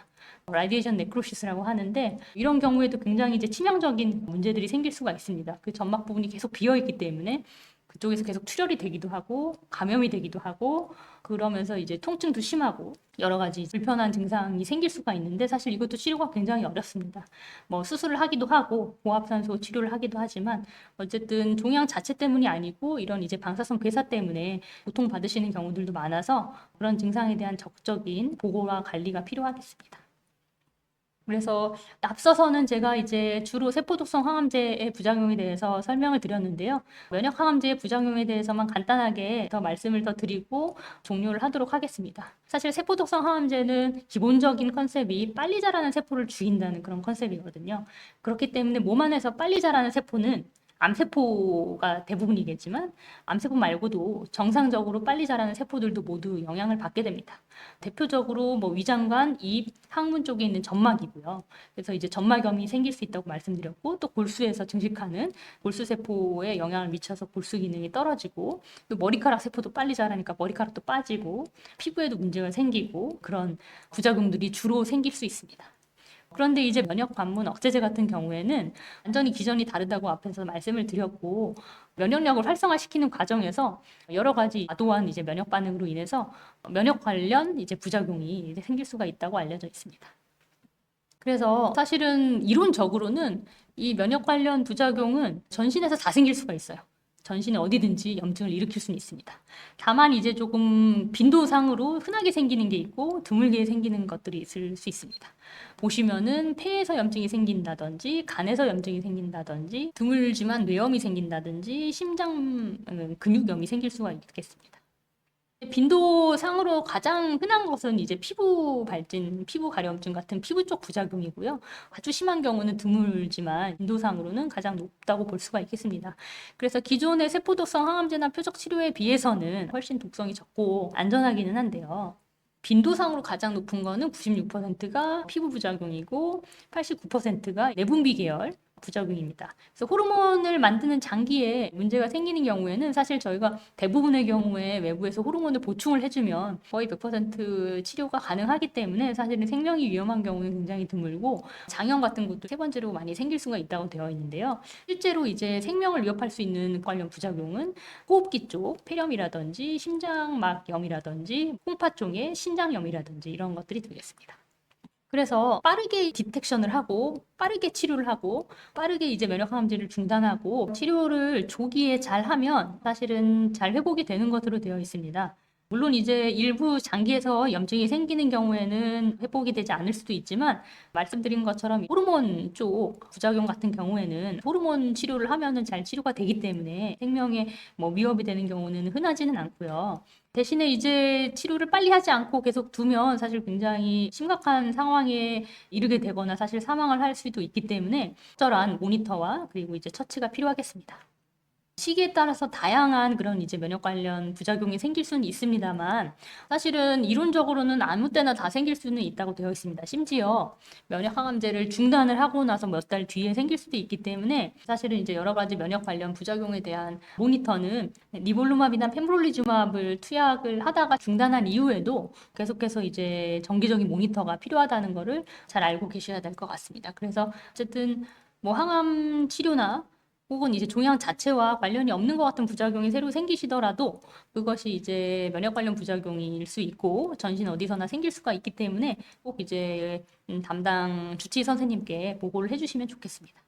라디에이션 네크로시스라고 하는데, 이런 경우에도 굉장히 이제 치명적인 문제들이 생길 수가 있습니다. 그 점막 부분이 계속 비어 있기 때문에 그쪽에서 계속 출혈이 되기도 하고 감염이 되기도 하고, 그러면서 이제 통증도 심하고 여러 가지 불편한 증상이 생길 수가 있는데, 사실 이것도 치료가 굉장히 어렵습니다. 뭐 수술을 하기도 하고 고압산소 치료를 하기도 하지만, 어쨌든 종양 자체 때문이 아니고 이런 이제 방사선 괴사 때문에 고통받으시는 경우들도 많아서 그런 증상에 대한 적극적인 보고와 관리가 필요하겠습니다. 그래서 앞서서는 제가 이제 주로 세포독성 항암제의 부작용에 대해서 설명을 드렸는데요. 면역 항암제의 부작용에 대해서만 간단하게 더 말씀을 더 드리고 종료를 하도록 하겠습니다. 사실 세포독성 항암제는 기본적인 컨셉이 빨리 자라는 세포를 죽인다는 그런 컨셉이거든요. 그렇기 때문에 몸 안에서 빨리 자라는 세포는 암세포가 대부분이겠지만, 암세포 말고도 정상적으로 빨리 자라는 세포들도 모두 영향을 받게 됩니다. 대표적으로 뭐 위장관, 입, 항문 쪽에 있는 점막이고요. 그래서 이제 점막염이 생길 수 있다고 말씀드렸고, 또 골수에서 증식하는 골수세포에 영향을 미쳐서 골수 기능이 떨어지고, 또 머리카락 세포도 빨리 자라니까 머리카락도 빠지고, 피부에도 문제가 생기고, 그런 부작용들이 주로 생길 수 있습니다. 그런데 이제 면역 관문 억제제 같은 경우에는 완전히 기전이 다르다고 앞에서 말씀을 드렸고, 면역력을 활성화시키는 과정에서 여러 가지 과도한 이제 면역 반응으로 인해서 면역 관련 이제 부작용이 이제 생길 수가 있다고 알려져 있습니다. 그래서 사실은 이론적으로는 이 면역 관련 부작용은 전신에서 다 생길 수가 있어요. 전신에 어디든지 염증을 일으킬 수는 있습니다. 다만 이제 조금 빈도상으로 흔하게 생기는 게 있고 드물게 생기는 것들이 있을 수 있습니다. 보시면은 폐에서 염증이 생긴다든지 간에서 염증이 생긴다든지, 드물지만 뇌염이 생긴다든지 심장 근육염이 생길 수가 있겠습니다. 빈도상으로 가장 흔한 것은 이제 피부 발진, 피부 가려움증 같은 피부 쪽 부작용이고요. 아주 심한 경우는 드물지만 빈도상으로는 가장 높다고 볼 수가 있겠습니다. 그래서 기존의 세포독성 항암제나 표적 치료에 비해서는 훨씬 독성이 적고 안전하기는 한데요. 빈도상으로 가장 높은 거는 96%가 피부 부작용이고 89%가 내분비 계열, 부작용입니다. 그래서 호르몬을 만드는 장기에 문제가 생기는 경우에는 사실 저희가 대부분의 경우에 외부에서 호르몬을 보충을 해주면 거의 100% 치료가 가능하기 때문에 사실은 생명이 위험한 경우는 굉장히 드물고 장염 같은 것도 세 번째로 많이 생길 수가 있다고 되어 있는데요. 실제로 이제 생명을 위협할 수 있는 관련 부작용은 호흡기 쪽 폐렴이라든지 심장막염이라든지 콩파 쪽의 신장염이라든지 이런 것들이 되겠습니다. 그래서 빠르게 디텍션을 하고 빠르게 치료를 하고 빠르게 이제 면역항암제를 중단하고 치료를 조기에 잘 하면 사실은 잘 회복이 되는 것으로 되어 있습니다. 물론 이제 일부 장기에서 염증이 생기는 경우에는 회복이 되지 않을 수도 있지만 말씀드린 것처럼 호르몬 쪽 부작용 같은 경우에는 호르몬 치료를 하면은 잘 치료가 되기 때문에 생명에 뭐 위협이 되는 경우는 흔하지는 않고요. 대신에 이제 치료를 빨리 하지 않고 계속 두면 사실 굉장히 심각한 상황에 이르게 되거나 사실 사망을 할 수도 있기 때문에 적절한 모니터와 그리고 이제 처치가 필요하겠습니다. 시기에 따라서 다양한 그런 이제 면역 관련 부작용이 생길 수는 있습니다만 사실은 이론적으로는 아무 때나 다 생길 수는 있다고 되어 있습니다. 심지어 면역 항암제를 중단을 하고 나서 몇 달 뒤에 생길 수도 있기 때문에 사실은 이제 여러 가지 면역 관련 부작용에 대한 모니터는 니볼루맙이나 펜브롤리주맙을 투약을 하다가 중단한 이후에도 계속해서 이제 정기적인 모니터가 필요하다는 거를 잘 알고 계셔야 될 것 같습니다. 그래서 어쨌든 뭐 항암 치료나 혹은 이제 종양 자체와 관련이 없는 것 같은 부작용이 새로 생기시더라도 그것이 이제 면역 관련 부작용일 수 있고 전신 어디서나 생길 수가 있기 때문에 꼭 이제 담당 주치의 선생님께 보고를 해주시면 좋겠습니다.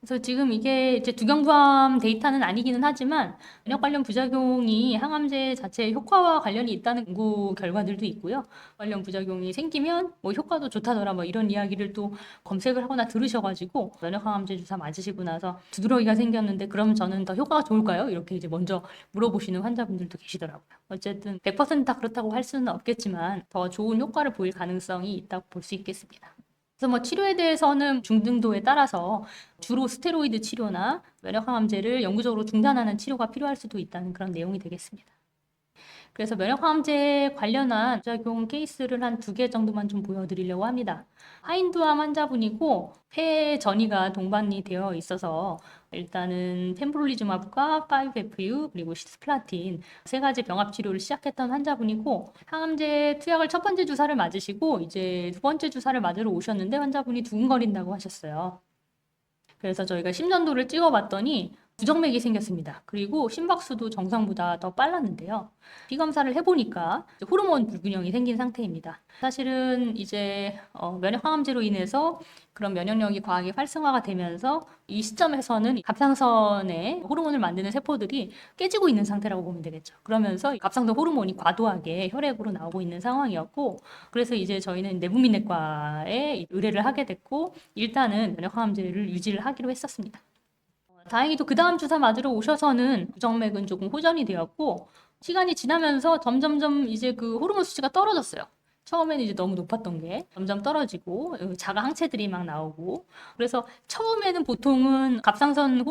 그래서 지금 이게 이제 두경부암 데이터는 아니기는 하지만 면역 관련 부작용이 항암제 자체의 효과와 관련이 있다는 연구 결과들도 있고요. 관련 부작용이 생기면 뭐 효과도 좋다더라 뭐 이런 이야기를 또 검색을 하거나 들으셔가지고 면역 항암제 주사 맞으시고 나서 두드러기가 생겼는데 그럼 저는 더 효과가 좋을까요? 이렇게 이제 먼저 물어보시는 환자분들도 계시더라고요. 어쨌든 100%다 그렇다고 할 수는 없겠지만 더 좋은 효과를 보일 가능성이 있다고 볼 수 있겠습니다. 그래서 뭐 치료에 대해서는 중등도에 따라서 주로 스테로이드 치료나 면역항암제를 영구적으로 중단하는 치료가 필요할 수도 있다는 그런 내용이 되겠습니다. 그래서 면역항암제 관련한 부작용 케이스를 한 2개 정도만 좀 보여드리려고 합니다. 하인두암 환자분이고 폐 전이가 동반이 되어 있어서 일단은 펜브롤리주맙과 5FU 그리고 시스플라틴 3가지 병합 치료를 시작했던 환자분이고 항암제 투약을 첫 번째 주사를 맞으시고 이제 2번째 주사를 맞으러 오셨는데 환자분이 두근거린다고 하셨어요. 그래서 저희가 심전도를 찍어봤더니 부정맥이 생겼습니다. 그리고 심박수도 정상보다 더 빨랐는데요. 비검사를 해보니까 호르몬 불균형이 생긴 상태입니다. 사실은 이제 면역항암제로 인해서 그런 면역력이 과하게 활성화가 되면서 이 시점에서는 갑상선에 호르몬을 만드는 세포들이 깨지고 있는 상태라고 보면 되겠죠. 그러면서 갑상선 호르몬이 과도하게 혈액으로 나오고 있는 상황이었고 그래서 이제 저희는 내분비내과에 의뢰를 하게 됐고 일단은 면역항암제를 유지를 하기로 했었습니다. 다행히도 그 다음 주사 맞으러 오셔서는 부정맥은 조금 호전이 되었고 시간이 지나면서 점점점 이제 그 호르몬 수치가 떨어졌어요. 처음에는 이제 너무 높았던 게 점점 떨어지고 자가 항체들이 막 나오고 그래서 처음에는 보통은 갑상선이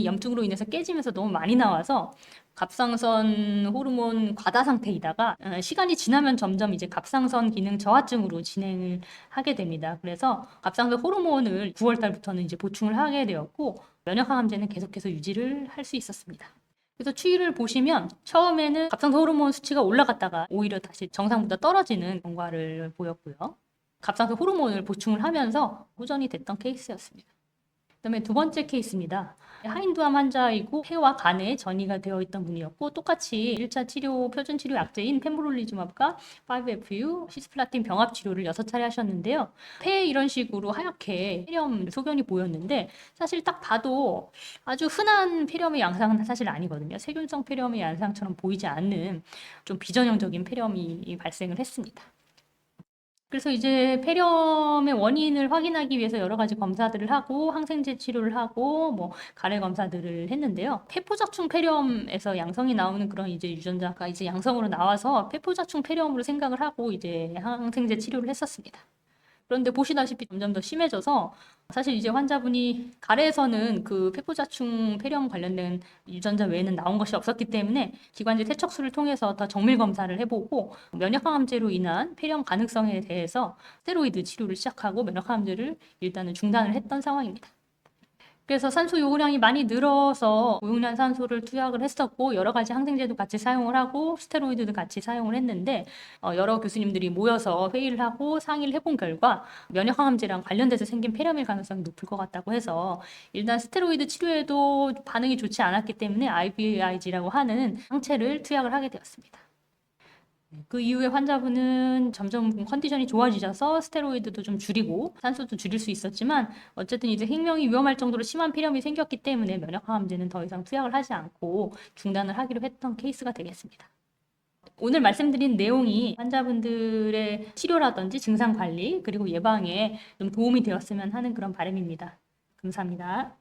염증으로 인해서 깨지면서 너무 많이 나와서 갑상선 호르몬 과다 상태이다가 시간이 지나면 점점 이제 갑상선 기능 저하증으로 진행을 하게 됩니다. 그래서 갑상선 호르몬을 9월 달부터는 이제 보충을 하게 되었고 면역항암제는 계속해서 유지를 할 수 있었습니다. 그래서 추이를 보시면 처음에는 갑상선 호르몬 수치가 올라갔다가 오히려 다시 정상보다 떨어지는 경과를 보였고요. 갑상선 호르몬을 보충을 하면서 호전이 됐던 케이스였습니다. 그다음에 2번째 케이스입니다. 하인두암 환자이고 폐와 간에 전이가 되어 있던 분이었고 똑같이 1차 치료 표준 치료 약제인 펜브롤리주맙과 5FU, 시스플라틴 병합 치료를 6차례 하셨는데요. 폐에 이런 식으로 하얗게 폐렴 소견이 보였는데 사실 딱 봐도 아주 흔한 폐렴의 양상은 사실 아니거든요. 세균성 폐렴의 양상처럼 보이지 않는 좀 비전형적인 폐렴이 발생을 했습니다. 그래서 이제 폐렴의 원인을 확인하기 위해서 여러 가지 검사들을 하고 항생제 치료를 하고 뭐 가래 검사들을 했는데요. 폐포자충 폐렴에서 양성이 나오는 그런 이제 유전자가 이제 양성으로 나와서 폐포자충 폐렴으로 생각을 하고 이제 항생제 치료를 했었습니다. 그런데 보시다시피 점점 더 심해져서 사실 이제 환자분이 가래에서는 그 폐부자충 폐렴 관련된 유전자 외에는 나온 것이 없었기 때문에 기관지 세척술을 통해서 더 정밀 검사를 해보고 면역항암제로 인한 폐렴 가능성에 대해서 스테로이드 치료를 시작하고 면역항암제를 일단은 중단을 했던 상황입니다. 그래서 산소 요구량이 많이 늘어서 고용량 산소를 투약을 했었고 여러 가지 항생제도 같이 사용을 하고 스테로이드도 같이 사용을 했는데 여러 교수님들이 모여서 회의를 하고 상의를 해본 결과 면역항암제랑 관련돼서 생긴 폐렴일 가능성이 높을 것 같다고 해서 일단 스테로이드 치료에도 반응이 좋지 않았기 때문에 IVIG라고 하는 항체를 투약을 하게 되었습니다. 그 이후에 환자분은 점점 컨디션이 좋아지셔서 스테로이드도 좀 줄이고 산소도 줄일 수 있었지만 어쨌든 이제 생명이 위험할 정도로 심한 폐렴이 생겼기 때문에 면역항암제는 더 이상 투약을 하지 않고 중단을 하기로 했던 케이스가 되겠습니다. 오늘 말씀드린 내용이 환자분들의 치료라든지 증상 관리 그리고 예방에 좀 도움이 되었으면 하는 그런 바람입니다. 감사합니다.